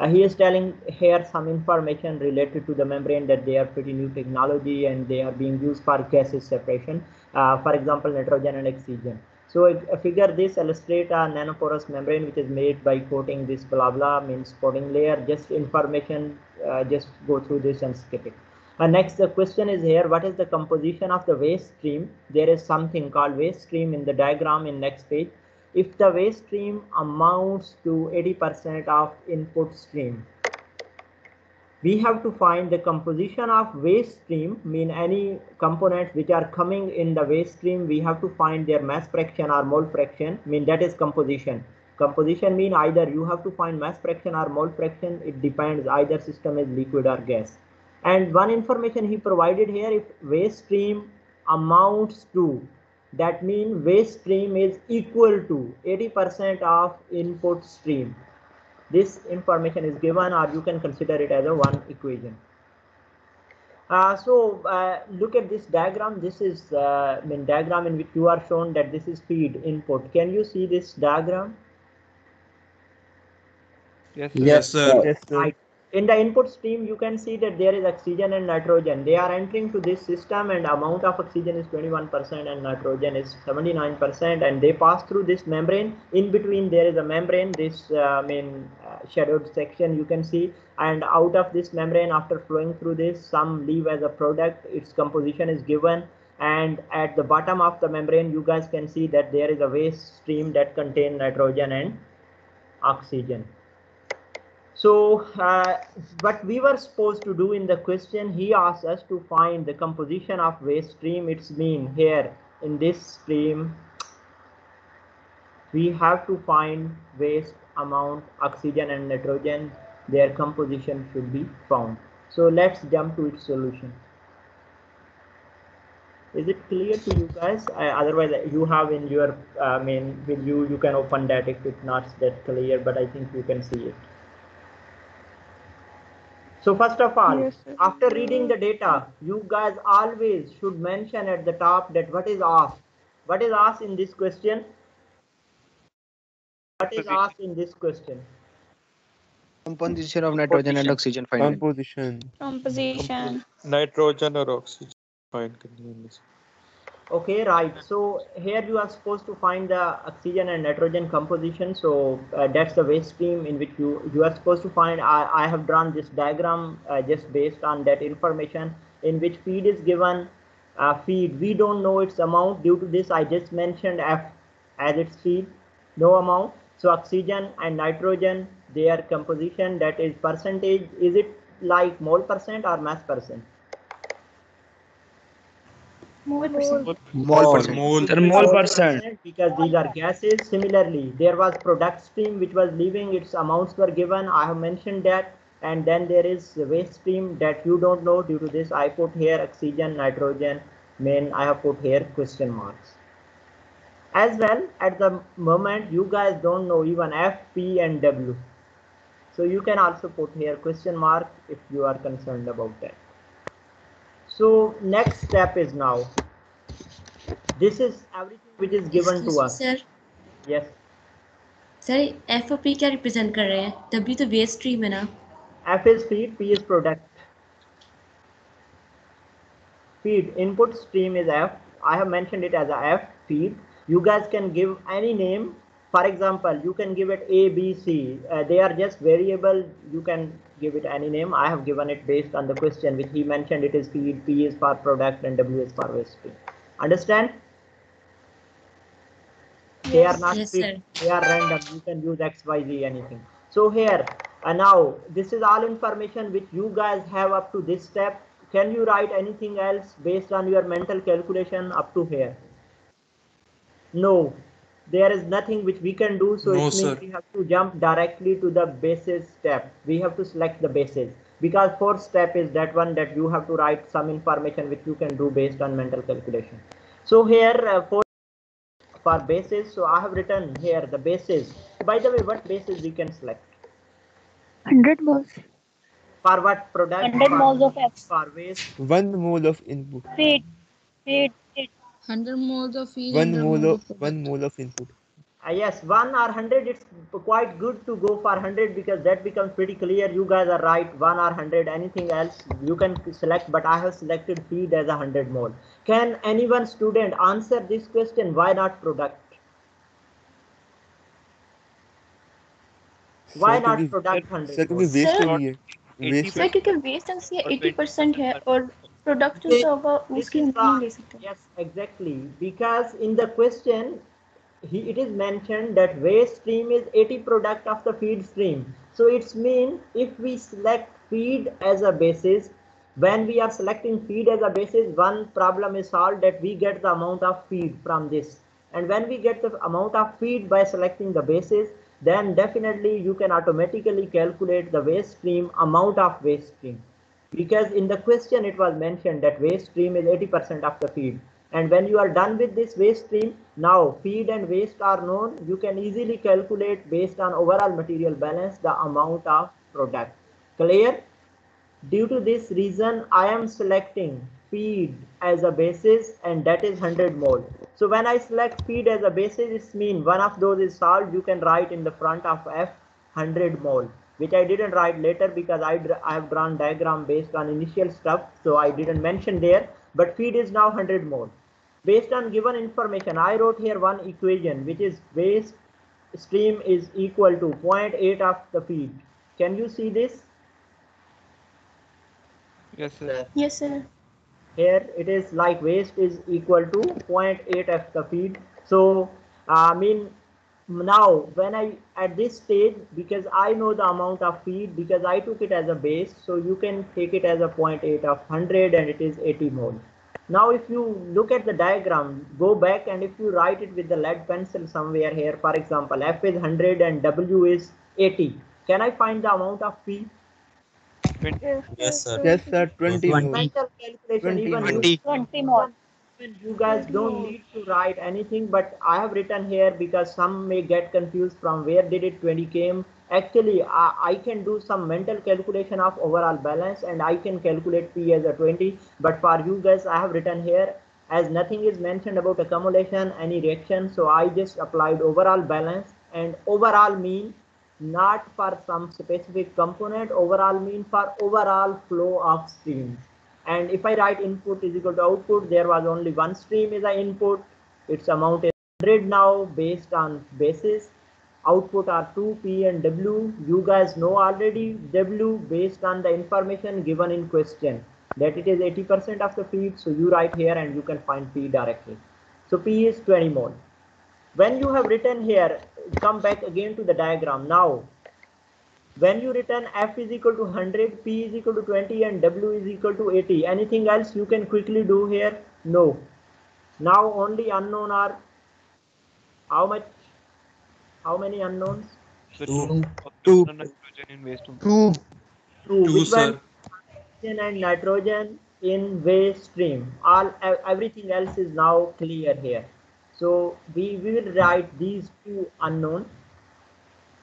Speaker 1: He is telling here some information related to the membrane, that they are pretty new technology and they are being used for gases separation, for example nitrogen and oxygen. So figure this illustrate a nanoporous membrane which is made by coating this blah blah, means coating layer. Just information, just go through this and skip it. Next, the question is here, what is the composition of the waste stream? There is something called waste stream in the diagram in next page. If the waste stream amounts to 80% of input stream, we have to find the composition of waste stream, mean any components which are coming in the waste stream, we have to find their mass fraction or mole fraction, mean that is composition. Composition mean either you have to find mass fraction or mole fraction, it depends either system is liquid or gas. And one information he provided here, if waste stream amounts to, that means waste stream is equal to 80% of input stream. This information is given, or you can consider it as a one equation. Look at this diagram. This is diagram in which you are shown that this is feed input. Can you see this diagram?
Speaker 5: Yes,
Speaker 6: Yes, sir.
Speaker 2: Yes, sir.
Speaker 1: Right. In the input stream, you can see that there is oxygen and nitrogen. They are entering to this system, and amount of oxygen is 21% and nitrogen is 79%, and they pass through this membrane. In between there is a membrane, this shadowed section you can see, and out of this membrane, after flowing through this, some leave as a product. Its composition is given, and at the bottom of the membrane you guys can see that there is a waste stream that contains nitrogen and oxygen. So what we were supposed to do in the question, he asked us to find the composition of waste stream. It's mean here in this stream we have to find waste amount, oxygen and nitrogen, their composition should be found. So let's jump to its solution. Is it clear to you guys? Otherwise you have in your with you can open that if it's not that clear, but I think you can see it. So first of all, yes, after reading the data, you guys always should mention at the top that what is asked. What is asked in this question? What is asked in this question?
Speaker 2: Composition of nitrogen and oxygen.
Speaker 5: Composition. Nitrogen or oxygen. Fine.
Speaker 1: Okay, right. So here you are supposed to find the oxygen and nitrogen composition. So that's the waste stream in which you are supposed to find. I have drawn this diagram just based on that information, in which feed is given. Feed, we don't know its amount. Due to this, I just mentioned F as its feed, no amount. So oxygen and nitrogen, their composition, that is percentage. Is it like mole percent or mass percent?
Speaker 4: Mole percent.
Speaker 2: Mole percent.
Speaker 1: Because these are gases. Similarly, there was product stream which was leaving, its amounts were given. I have mentioned that. And then there is waste stream that you don't know. Due to this, I put here oxygen, nitrogen, I have put here question marks. As well, at the moment, you guys don't know even F, P and W. So you can also put here question mark if you are concerned about that. So next step is now, this is everything which is given to us.
Speaker 8: Sir.
Speaker 1: Yes.
Speaker 8: Sir, F और P क्या represent कर रहे हैं? W तो waste stream है ना?
Speaker 1: F is feed, P is product. Feed, input stream is F. I have mentioned it as a F, feed. You guys can give any name. For example, you can give it A, B, C. They are just variable. You can give it any name. I have given it based on the question which he mentioned. It is feed, P is for product and W is for waste stream. Understand? Yes, they are not fixed. They are random. You can use X, Y, Z, anything. So here, now this is all information which you guys have up to this step. Can you write anything else based on your mental calculation up to here? No, there is nothing which we can do. So it means we have to jump directly to the basis step. We have to select the basis, because fourth step is that one that you have to write some information which you can do based on mental calculation. So here for basis, so I have written here the basis. By the way, what basis we can select?
Speaker 3: 100 moles.
Speaker 1: For what product?
Speaker 3: 100 moles of X.
Speaker 1: For waste.
Speaker 5: 1 mole of input.
Speaker 3: Feed.
Speaker 9: 100 moles of feed.
Speaker 5: 1 mole of input.
Speaker 1: Yes, 1 or 100, it's quite good to go for 100 because that becomes pretty clear. You guys are right, 1 or 100, anything else you can select, but I have selected feed as 100 mole. Can anyone student answer this question? Why not product? Why not product 100
Speaker 5: sir क्योंकि
Speaker 4: Sir,
Speaker 5: waste हो रही है waste
Speaker 4: sir क्योंकि waste या 80% है और product जो होगा उसकी हम नहीं ले सकते.
Speaker 1: Yes, exactly, because in the question it is mentioned that waste stream is 80 product of the feed stream. So it's mean if we select feed as a basis, when we are selecting feed as a basis, one problem is solved, that we get the amount of feed from this. And when we get the amount of feed by selecting the basis, then definitely you can automatically calculate the waste stream amount of waste stream. Because in the question it was mentioned that waste stream is 80% of the feed. And when you are done with this waste stream, now feed and waste are known, you can easily calculate based on overall material balance the amount of product. Clear? Due to this reason, I am selecting feed as a basis, and that is 100 mole. So when I select feed as a basis, it means one of those is solved. You can write in the front of F 100 mole, which I didn't write later because I have drawn diagram based on initial stuff, so I didn't mention there. But feed is now 100 mole. Based on given information, I wrote here one equation, which is waste stream is equal to 0.8 of the feed. Can you see this?
Speaker 5: Yes, sir.
Speaker 4: Yes, sir.
Speaker 1: Here it is like waste is equal to 0.8 of the feed. So I mean, now when I at this stage, because I know the amount of feed because I took it as a base, so you can take it as a 0.8 of 100 and it is 80 mole. Now if you look at the diagram, go back, and if you write it with the lead pencil somewhere here, for example, F is 100 and W is 80. Can I find the amount of feed?
Speaker 7: Yes, sir.
Speaker 5: Yes, sir. 20 more.
Speaker 1: Mental calculation,
Speaker 5: 20
Speaker 1: even
Speaker 5: more.
Speaker 3: 20 more.
Speaker 1: you guys don't need to write anything, but I have written here because some may get confused from where did it 20 came. Actually, I can do some mental calculation of overall balance and I can calculate P as a 20, but for you guys I have written here as nothing is mentioned about accumulation, any reaction, so I just applied overall balance, and overall mean not for some specific component, overall mean for overall flow of streams. And if I write input is equal to output, there was only one stream is the input, its amount is 100 now based on basis. Output are 2 P and W. You guys know already W based on the information given in question that it is 80% of the feed, so you write here and you can find P directly. So P is 20 mole. When you have written here, come back again to the diagram. Now when you return F is equal to 100, P is equal to 20 and W is equal to 80, anything else you can quickly do here? No. Now only unknown are how much? How many unknowns?
Speaker 7: Two.
Speaker 5: Two.
Speaker 1: Two.
Speaker 6: Two,
Speaker 1: Which
Speaker 6: sir.
Speaker 1: one? Oxygen and nitrogen in waste stream. Everything else is now clear here. So we will write these two unknown.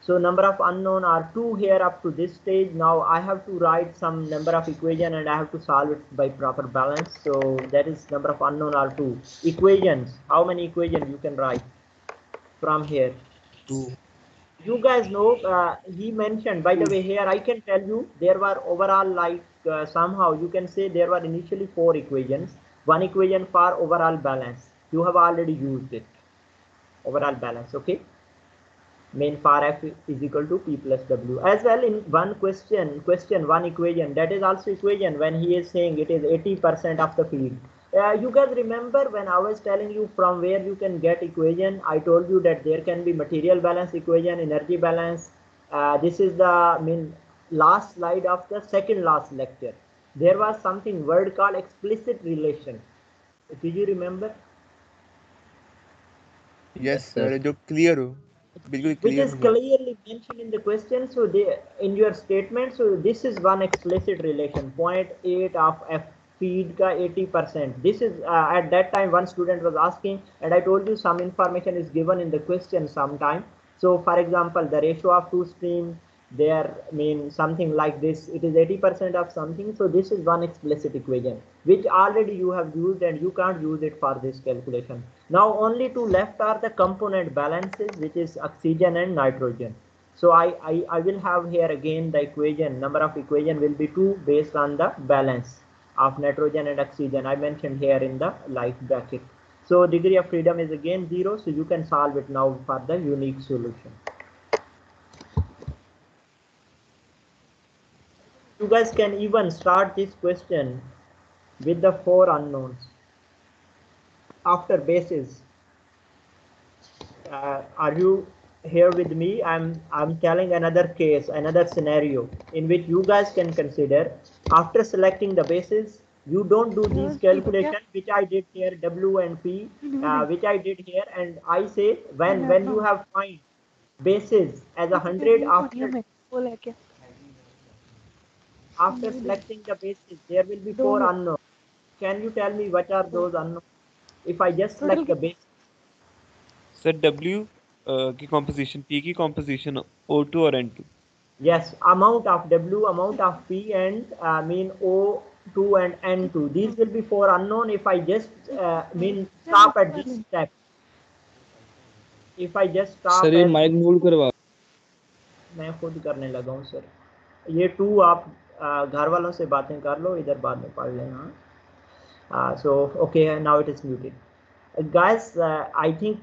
Speaker 1: So number of unknown are 2 here up to this stage. Now I have to write some number of equation and I have to solve it by proper balance. So that is number of unknown are 2. Equations, how many equations you can write from here?
Speaker 7: 2.
Speaker 1: You guys know, he mentioned, by the way, here I can tell you there were overall like somehow you can say there were initially 4 equations. One equation for overall balance. You have already used it. Overall balance, okay? Main for F is equal to P plus W. As well in one question, one equation, that is also equation when he is saying it is 80% of the feed. You guys remember when I was telling you from where you can get equation, I told you that there can be material balance equation, energy balance. This is the last slide of the second last lecture. There was something word called explicit relation. Did you remember?
Speaker 5: Yes, sir. जो clear हो. बिल्कुल
Speaker 1: Which
Speaker 5: clear
Speaker 1: is
Speaker 5: हो.
Speaker 1: clearly mentioned in the question. So they, in your statement, so this is one explicit relation, 0.8 of F feed ka 80%. This is at that time one student was asking, and I told you some information is given in the question sometime. So for example, the ratio of two stream, there mean something like this, it is 80% of something. So this is one explicit equation which already you have used and you can't use it for this calculation. Now only two left are the component balances, which is oxygen and nitrogen. So I will have here again the equation, number of equation will be 2 based on the balance of nitrogen and oxygen. I mentioned here in the like bracket. So degree of freedom is again 0. So you can solve it now for the unique solution. You guys can even start this question with the 4 unknowns after bases. Are you here with me? I'm telling another case, another scenario in which you guys can consider after selecting the bases. You don't do these calculations which I did here, W and P, which I did here, and I say when you have find bases as 100 after selecting the bases, there will be 4 unknowns. Can you tell me what are those unknowns? If I just select the bases.
Speaker 5: Sir, W की composition, P की composition, O2 or N2.
Speaker 1: Yes, amount of W, amount of P, and mean O2 and N2. These will be 4 unknown. If I just mean stop at this step. If I just stop.
Speaker 2: Sir ये mic mute करवा.
Speaker 1: मैं खुद करने लगा हूँ sir. ये 2 आप घर वालों से बातें कर लो, इधर बाद में पढ़ लेना. So okay, now it is muted. Guys, I think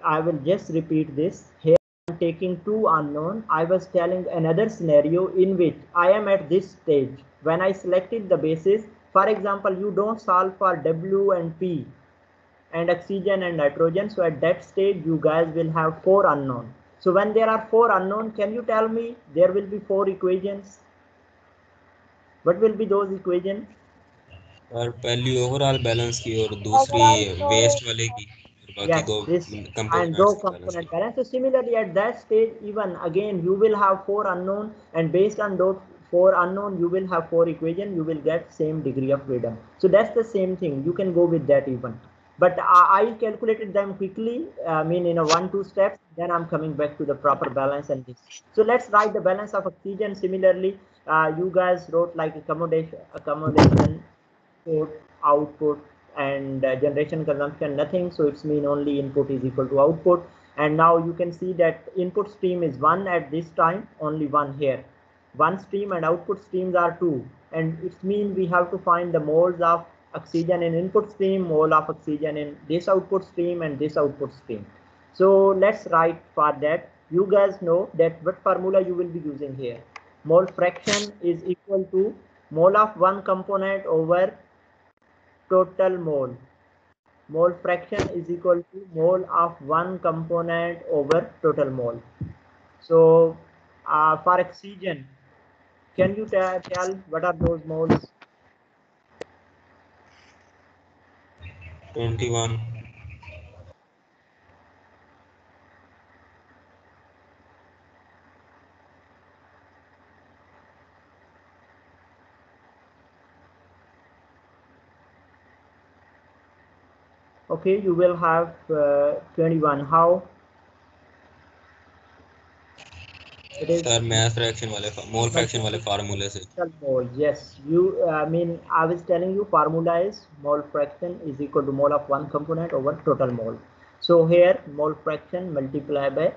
Speaker 1: I will just repeat this here. I'm taking 2 unknown. I was telling another scenario in which I am at this stage when I selected the basis. For example, you don't solve for W and P and oxygen and nitrogen. So at that stage, you guys will have 4 unknown. So when there are 4 unknown, can you tell me there will be 4 equations? What will be those equations?
Speaker 7: और पहली overall balance की और दूसरी waste वाले की.
Speaker 1: Yes, this and row component balance. So similarly at that stage, even again you will have 4 unknown, and based on those 4 unknown you will have 4 equation. You will get same degree of freedom. So that's the same thing. You can go with that even. But I calculated them quickly. I mean in a 1-2 steps. Then I'm coming back to the proper balance and this. So let's write the balance of oxygen. Similarly, you guys wrote like accommodation, output, and generation, consumption, nothing. So it's mean only input is equal to output. And now you can see that input stream is 1 at this time, only 1 here. 1 stream and output streams are 2. And it's mean we have to find the moles of oxygen in input stream, mole of oxygen in this output stream and this output stream. So let's write for that. You guys know that what formula you will be using here. Mole fraction is equal to mole of one component over total mole. Mole fraction is equal to mole of one component over total mole. So for oxygen, can you tell what are those moles?
Speaker 7: 21.
Speaker 1: Okay, you will have 21. How? It is
Speaker 7: mass fraction वाले mole fraction वाले formula से.
Speaker 1: Mole. Yes, you mean I was telling you formula is mole fraction is equal to mole of one component over total mole. So here mole fraction multiplied by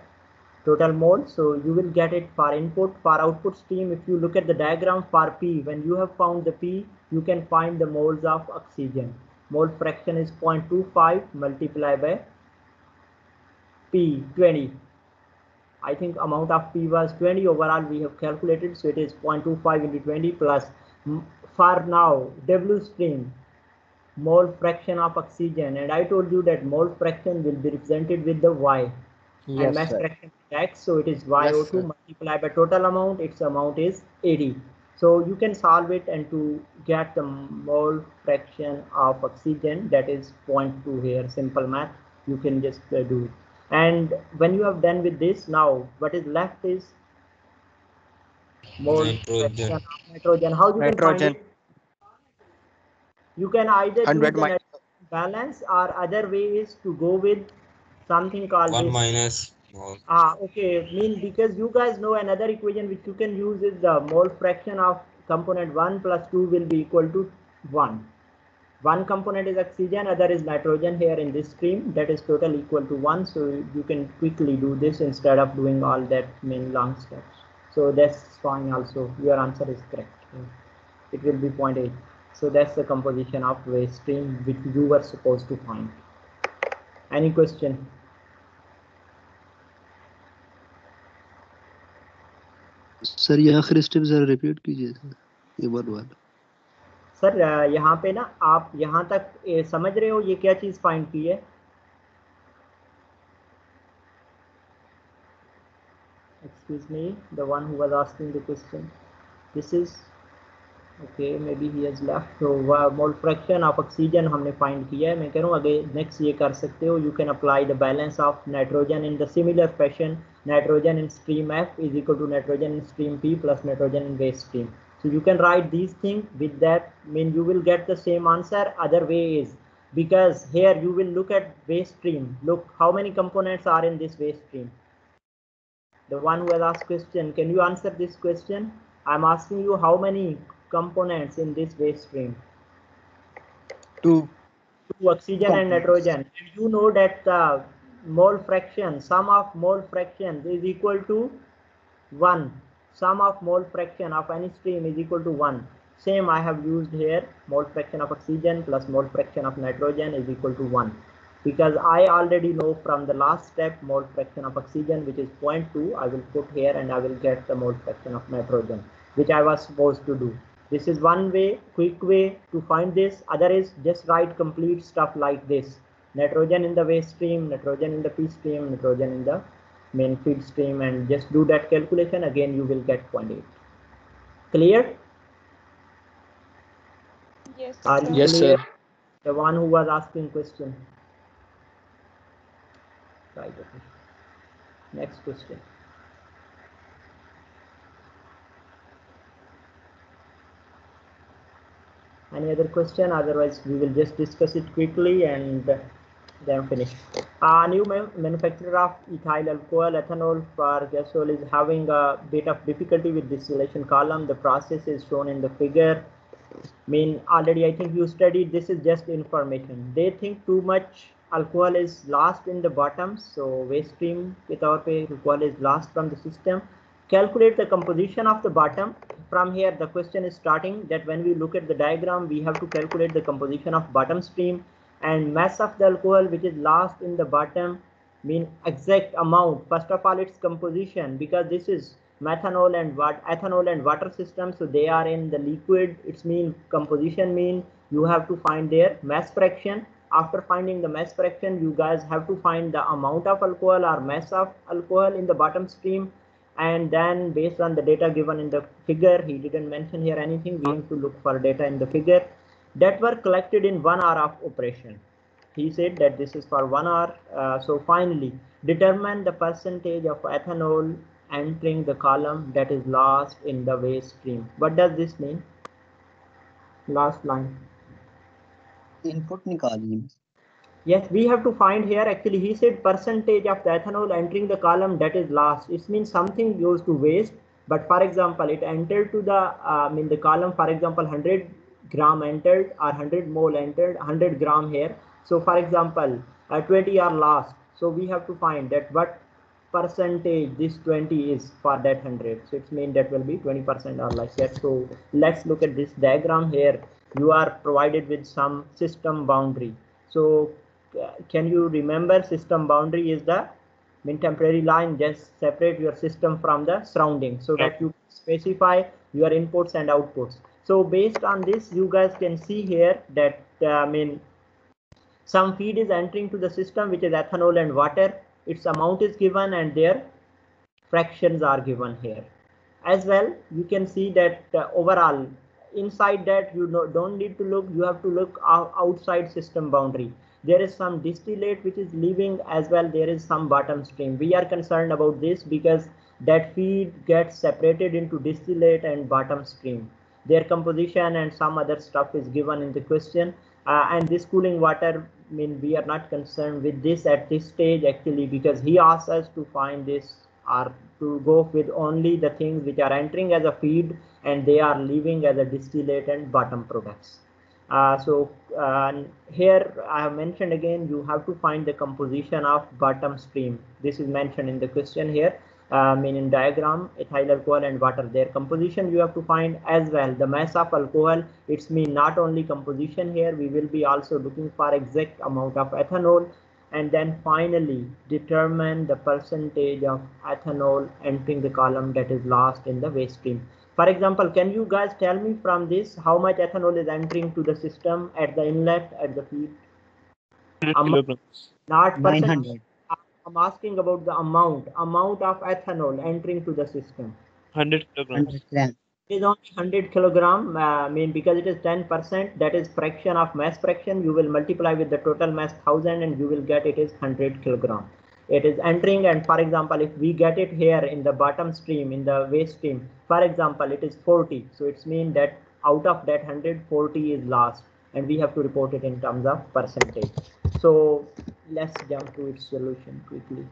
Speaker 1: total mole. So you will get it for input. For output stream, if you look at the diagram for P, when you have found the P, you can find the moles of oxygen. Mole fraction is 0.25 multiplied by P 20. I think amount of P was 20. Overall we have calculated, so it is 0.25 into 20 plus. For now, W stream, mole fraction of oxygen, and I told you that mole fraction will be represented with the Y. Yes, and mass fraction X, so it is YO2 multiplied by total amount. Its amount is 80. So you can solve it, and to get the mole fraction of oxygen, that is 0.2 here, simple math, you can just do it. And when you have done with this, now what is left is mole fraction of nitrogen. How you can find it? You can either use the balance, or other way is to go with something called
Speaker 7: 1 minus
Speaker 1: Okay, because you guys know another equation which you can use is the mole fraction of component 1 plus 2 will be equal to 1. One component is oxygen, other is nitrogen here in this stream, that is total equal to 1. So you can quickly do this instead of doing all that long steps. So that's fine also. Your answer is correct. It will be 0.8. So that's the composition of waste stream which you were supposed to find. Any question?
Speaker 9: Sir ये आखिरी step जरा repeat कीजिए ये बार
Speaker 1: sir यहाँ पे ना आप यहाँ तक समझ रहे हो ये क्या चीज फाइंड की है? Excuse me, the one who was asking the question. This is okay, maybe he has left. So mole fraction of oxygen हमने find किया है. मैं कह रहा हूँ आगे next ये कर सकते हो. You can apply the balance of nitrogen in the similar fashion. Nitrogen in stream F is equal to nitrogen in stream P plus nitrogen in waste stream. So you can write these things. With that, you will get the same answer. Other way is because here you will look at waste stream. Look how many components are in this waste stream. The one who has asked question, can you answer this question? I'm asking you how many components in this waste stream? Two oxygen and nitrogen. You know that the mole fraction, sum of mole fractions is equal to 1. Sum of mole fraction of any stream is equal to 1. Same I have used here. Mole fraction of oxygen plus mole fraction of nitrogen is equal to 1. Because I already know from the last step mole fraction of oxygen, which is 0.2, I will put here and I will get the mole fraction of nitrogen, which I was supposed to do. This is one way, quick way to find this. Other is just write complete stuff like this. Nitrogen in the waste stream, nitrogen in the P stream, nitrogen in the main feed stream, and just do that calculation. Again, you will get 0.8. Clear?
Speaker 3: Yes.
Speaker 1: Are you
Speaker 2: Yes,
Speaker 1: clear?
Speaker 2: sir.
Speaker 1: The one who was asking question. Right. Okay. Next question. Any other question? Otherwise, we will just discuss it quickly and then finish. A new manufacturer of ethyl alcohol ethanol for gasoil is having a bit of difficulty with distillation column. The process is shown in the figure. Already I think you studied. This is just information. They think too much alcohol is lost in the bottom, so waste stream ke taur pe alcohol is lost from the system. Calculate the composition of the bottom. From here the question is starting that when we look at the diagram, we have to calculate the composition of bottom stream and mass of the alcohol which is lost in the bottom, exact amount. First of all, its composition, because this is methanol and ethanol and water system, so they are in the liquid. Its composition you have to find their mass fraction. After finding the mass fraction, you guys have to find the amount of alcohol or mass of alcohol in the bottom stream, and then based on the data given in the figure, he didn't mention here anything, we have to look for data in the figure that were collected in 1 hour of operation. He said that this is for 1 hour. So finally determine the percentage of ethanol entering the column that is lost in the waste stream. What does this mean? Last line.
Speaker 9: Input nikaliye.
Speaker 1: Yes, we have to find here. Actually, he said percentage of the ethanol entering the column that is lost. It means something goes to waste. But for example, it entered to the column. For example, 100 gram entered or 100 mole entered, 100 gram here. So for example, 20 are lost. So we have to find that what percentage this 20 is for that 100. So it means that will be 20% or like that. So let's look at this diagram here. You are provided with some system boundary. So can you remember system boundary is the temporary line just separate your system from the surrounding so that you specify your inputs and outputs. So based on this, you guys can see here that some feed is entering to the system, which is ethanol and water. Its amount is given and their fractions are given here as well. You can see that overall inside that you don't need to look, you have to look outside system boundary. There is some distillate which is leaving as well. There is some bottom stream. We are concerned about this because that feed gets separated into distillate and bottom stream. Their composition and some other stuff is given in the question. And this cooling water mean, we are not concerned with this at this stage actually, because he asked us to find this or to go with only the things which are entering as a feed and they are leaving as a distillate and bottom products. Here I have mentioned again, you have to find the composition of bottom stream. This is mentioned in the question here. In diagram, ethyl alcohol and water, their composition you have to find as well. The mass of alcohol, it's mean not only composition here, we will be also looking for exact amount of ethanol, and then finally determine the percentage of ethanol entering the column that is lost in the waste stream. For example, can you guys tell me from this how much ethanol is entering to the system at the inlet, at the feed?
Speaker 5: 100 kilograms.
Speaker 1: Not
Speaker 2: 900.
Speaker 1: I'm asking about the amount of ethanol entering to the system.
Speaker 5: 100 kilograms.
Speaker 2: 100 grams.
Speaker 1: It is only 100 kilogram. Because it is 10%, that is fraction of mass fraction. You will multiply with the total mass 1000 and you will get it is 100 kilogram. It is entering, and for example, if we get it here in the bottom stream, in the waste stream, for example, it is 40. So it's mean that out of that 140 is lost, and we have to report it in terms of percentage. So let's jump to its solution quickly.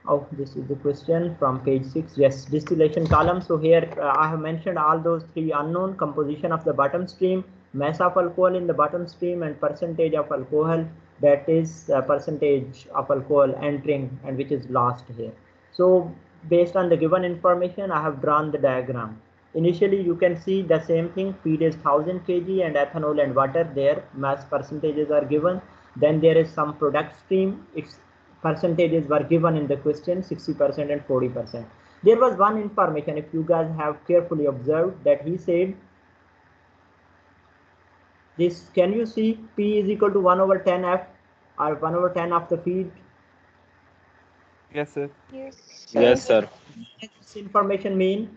Speaker 1: Oh, this is the question from page 6. Yes, distillation column. So here I have mentioned all those three unknown: composition of the bottom stream, mass of alcohol in the bottom stream, and percentage of alcohol, that is percentage of alcohol entering and which is lost here. So based on the given information, I have drawn the diagram. Initially, you can see the same thing. Feed is 1000 kg and ethanol and water, their mass percentages are given. Then there is some product stream. Its percentages were given in the question, 60% and 40%. There was one information, if you guys have carefully observed, that he said this. Can you see P is equal to 1 over 10 F or 1 over 10 of the feed?
Speaker 5: Yes, sir.
Speaker 7: Yes, sir.
Speaker 1: This information mean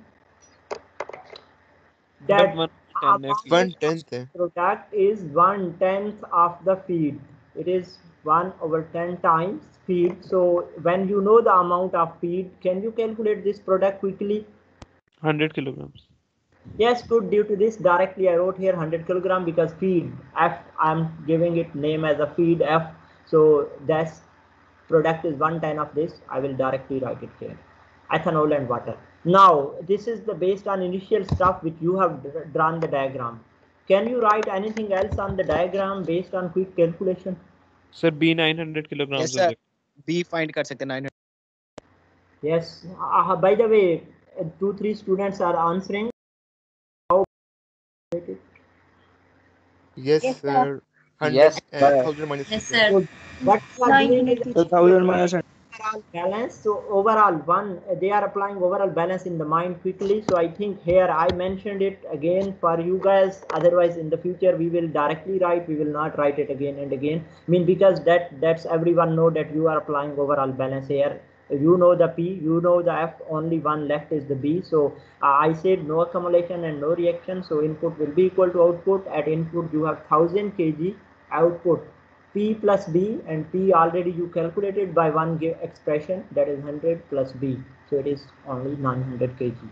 Speaker 1: that
Speaker 6: 1/10
Speaker 1: product is 1/10 of the feed. It is 1 over 10 times feed. So when you know the amount of feed, can you calculate this product quickly?
Speaker 5: 100 kilograms.
Speaker 1: Yes, good. Due to this, directly I wrote here 100 kilogram because feed F, I'm giving it name as a feed F. So that's product is 1/10 of this. I will directly write it here. Ethanol and water. Now this is the based on initial stuff which you have drawn the diagram. Can you write anything else on the diagram based on quick calculation?
Speaker 5: Sir, B 900 kilograms.
Speaker 2: Yes, sir. B find कर सकते हैं 900.
Speaker 1: Yes. By the way, 2-3 students are answering. How?
Speaker 6: Yes, sir. 100
Speaker 7: Yes,
Speaker 6: and
Speaker 7: sir.
Speaker 6: 1000 minus
Speaker 8: Yes,
Speaker 6: 50.
Speaker 8: sir.
Speaker 1: What you are doing is
Speaker 2: 2000 minus
Speaker 1: overall balance. So overall they are applying overall balance in the mind quickly. So I think here I mentioned it again for you guys. Otherwise in the future we will directly write, we will not write it again and again. Because that's everyone know that you are applying overall balance here. You know the P, you know the F, only one left is the B. So I said no accumulation and no reaction. So input will be equal to output. At input you have 1000 kg, output P plus B, and P already you calculated by one expression, that is 100 plus B. So it is only 900 kg.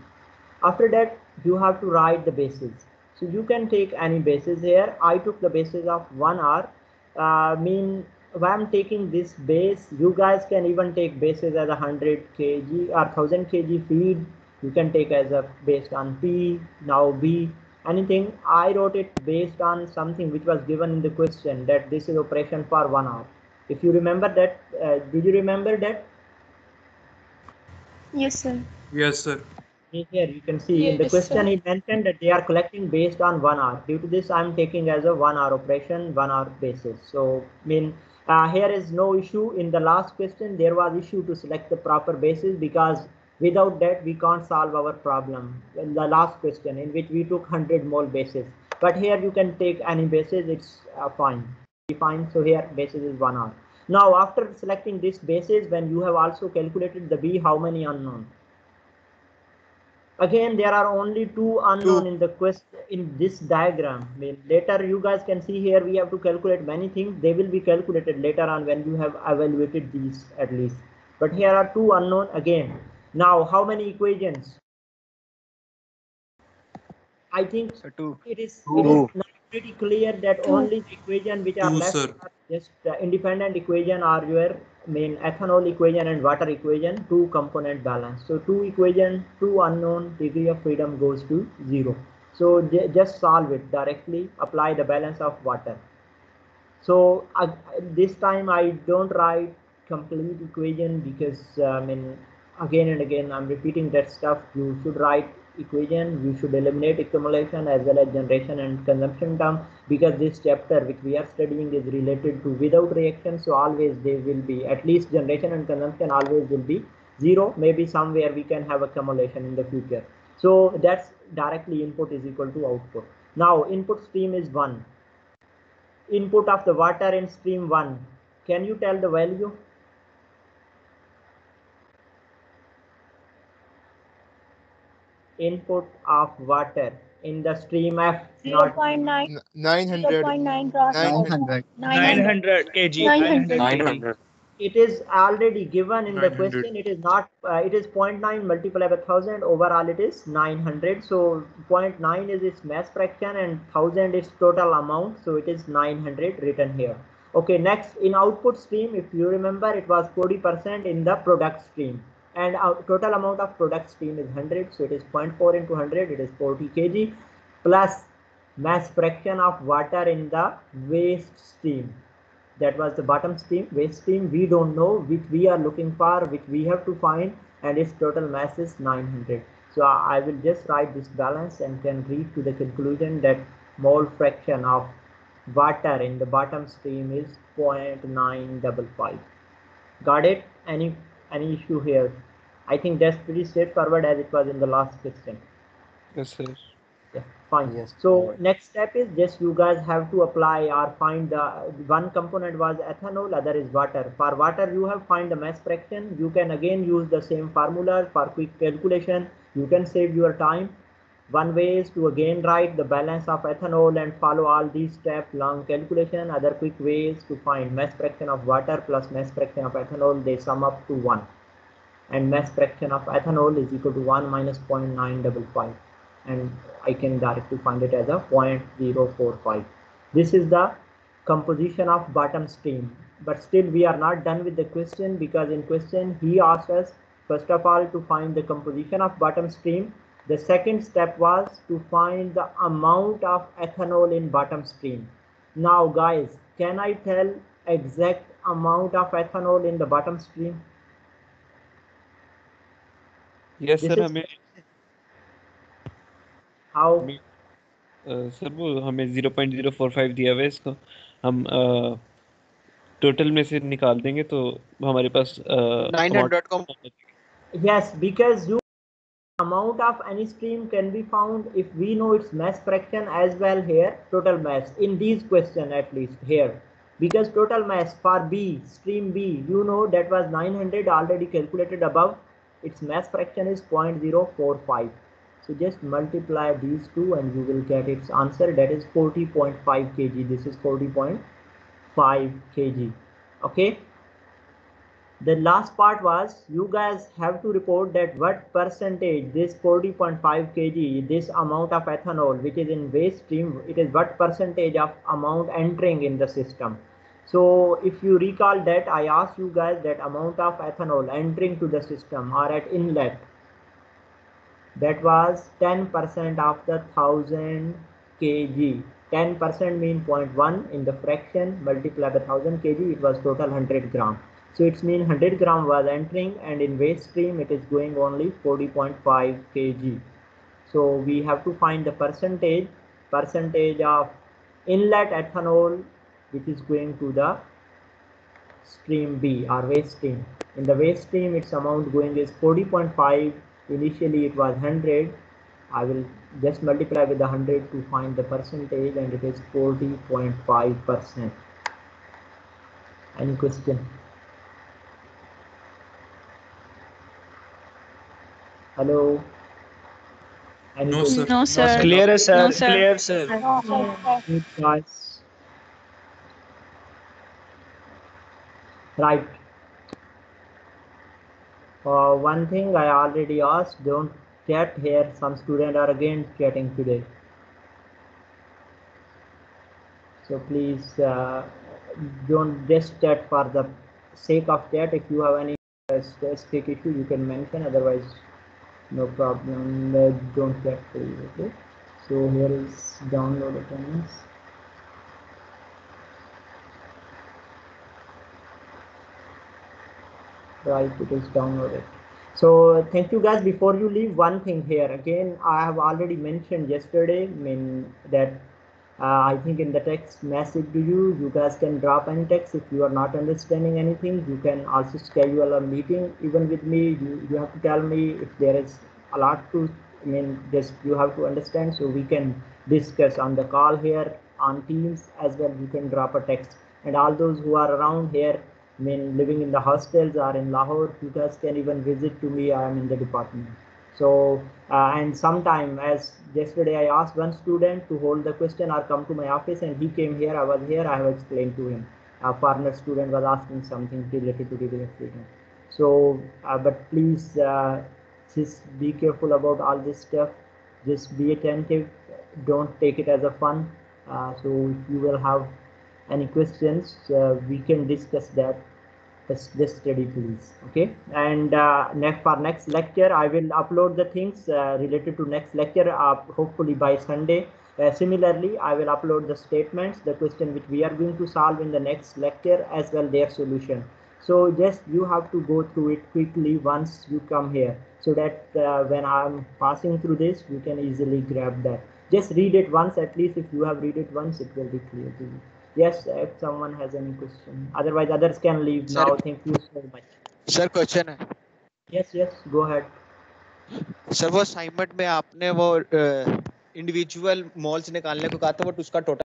Speaker 1: After that you have to write the bases. So you can take any bases here. I took the bases of 1R. If I'm taking this base, you guys can even take bases as 100 kg or 1000 kg feed. You can take as a based on P, now B, anything. I wrote it based on something which was given in the question, that this is operation for 1 hour. If you remember that, did you remember that?
Speaker 4: Yes, sir.
Speaker 6: Yes, sir.
Speaker 1: Here you can see in the question he mentioned that they are collecting based on 1 hour. Due to this, I'm taking as a 1 hour operation, 1 hour basis. So here is no issue. In the last question there was issue to select the proper basis, because without that we can't solve our problem. In the last question in which we took 100 mole basis, but here you can take any basis, it's fine. So here basis is 1 hour. Now after selecting this basis, when you have also calculated the B, how many unknown? Again, there are only 2 unknown in the question in this diagram. Later you guys can see here we have to calculate many things. They will be calculated later on when you have evaluated these at least. But here are 2 unknown again. Now how many equations? I think it is not pretty clear that only the equation which are left are just independent equation are your main ethanol equation and water equation, two component balance. So two equation, two unknown, degree of freedom goes to 0. So just solve it directly, apply the balance of water. So this time I don't write complete equation because again and again I'm repeating that stuff. You should write equation, you should eliminate accumulation as well as generation and consumption term, because this chapter which we are studying is related to without reaction. So always there will be at least generation and consumption always will be 0. Maybe somewhere we can have accumulation in the future. So that's directly input is equal to output. Now input stream is 1. Input of the water in stream 1. Can you tell the value? Input of water in the stream F.
Speaker 6: 0.9. 900.
Speaker 2: 900 kg.
Speaker 7: 900.
Speaker 1: It is already given in the question. It is not. It is 0.9 multiplied by 1000. Overall, it is 900. So 0.9 is its mass fraction and 1000 is total amount. So it is 900 written here. Okay. Next, in output stream, if you remember, it was 40% in the product stream, and our total amount of product stream is 100. So it is 0.4 into 100. It is 40 kg plus mass fraction of water in the waste stream. That was the bottom stream. Waste stream we don't know, which we are looking for, which we have to find, and its total mass is 900. So I will just write this balance and can read to the conclusion that mole fraction of water in the bottom stream is 0.955. Got it? Any issue here? I think that's pretty straightforward as it was in the last question.
Speaker 5: Yes, sir.
Speaker 1: Yeah, fine.
Speaker 10: Yes.
Speaker 1: So next step is just you guys have to apply or find the one component was ethanol, other is water. For water you have find the mass fraction. You can again use the same formula for quick calculation. You can save your time. One way is to again write the balance of ethanol and follow all these steps, long calculation. Other quick way is to find mass fraction of water plus mass fraction of ethanol. They sum up to 1. And mass fraction of ethanol is equal to 1 minus 0.955. And I can directly find it as a 0.045. This is the composition of bottom stream. But still we are not done with the question, because in question he asked us first of all to find the composition of bottom stream. The second step was to find the amount of ethanol in bottom stream. Now guys, can I tell exact amount of ethanol in the bottom stream?
Speaker 5: Yes, sir. हमें
Speaker 1: how
Speaker 5: sir वो हमें 0.045 दिया हुआ है, इसको हम total में से निकाल देंगे तो हमारे पास
Speaker 6: 900.com.
Speaker 1: Yes, because you amount of any stream can be found if we know its mass fraction as well here, total mass in these question at least here, because total mass for B, stream B, you know that was 900 already calculated above. Its mass fraction is 0.045. So just multiply these two and you will get its answer, that is 40.5 kg. This is 40.5 kg. Okay. The last part was you guys have to report that what percentage this 40.5 kg, this amount of ethanol which is in waste stream, it is what percentage of amount entering in the system. So if you recall that I asked you guys that amount of ethanol entering to the system or at inlet, that was 10% of the 1000 kg. 10% mean 0.1 in the fraction, multiply by 1000 kg, it was total 100 gram. So it's mean 100 gram was entering, and in waste stream it is going only 40.5 kg. So we have to find the percentage of inlet ethanol which is going to the stream B or waste stream. In the waste stream its amount going is 40.5. Initially it was 100. I will just multiply with the 100 to find the percentage, and it is 40.5%. Any question? Hello? Any
Speaker 6: No,
Speaker 1: question?
Speaker 6: sir.
Speaker 4: No, sir.
Speaker 2: Clear, sir.
Speaker 4: No, sir.
Speaker 2: Clear, sir.
Speaker 1: Guys. Right. One thing I already asked, don't chat here. Some students are again chatting today. So please don't just chat for the sake of chat. If you have any specific issue, you can mention. Otherwise, no problem. Don't chat, please. Okay. So here is download attendance. Right, it is downloaded. So thank you guys. Before you leave, one thing here again, I have already mentioned yesterday, that I think in the text message to you, you guys can drop any text. If you are not understanding anything, you can also schedule a meeting even with me. You have to tell me if there is a lot to, just you have to understand, so we can discuss on the call here on Teams as well. You can drop a text, and all those who are around here, living in the hostels or in Lahore, you guys can even visit to me. I am in the department. So and sometime, as yesterday I asked one student to hold the question or come to my office, and he came here, I was here, I have explained to him. A partner student was asking something related to degree of freedom. So but please just be careful about all this stuff. Just be attentive, don't take it as a fun. So if you will have any questions, we can discuss that. Just study, please. Okay. And for next lecture, I will upload the things related to next lecture hopefully by Sunday. Similarly, I will upload the statements, the question which we are going to solve in the next lecture, as well their solution. So just you have to go through it quickly once you come here, so that when I'm passing through this, you can easily grab that. Just read it once at least. If you have read it once, it will be clear to you. Yes, if someone has any question. Otherwise, others can leave now. Thank you so much.
Speaker 6: Sir question है.
Speaker 1: Yes, go ahead.
Speaker 6: Sir वो assignment में आपने वो individual malls निकालने को कहा था, but उसका टोटल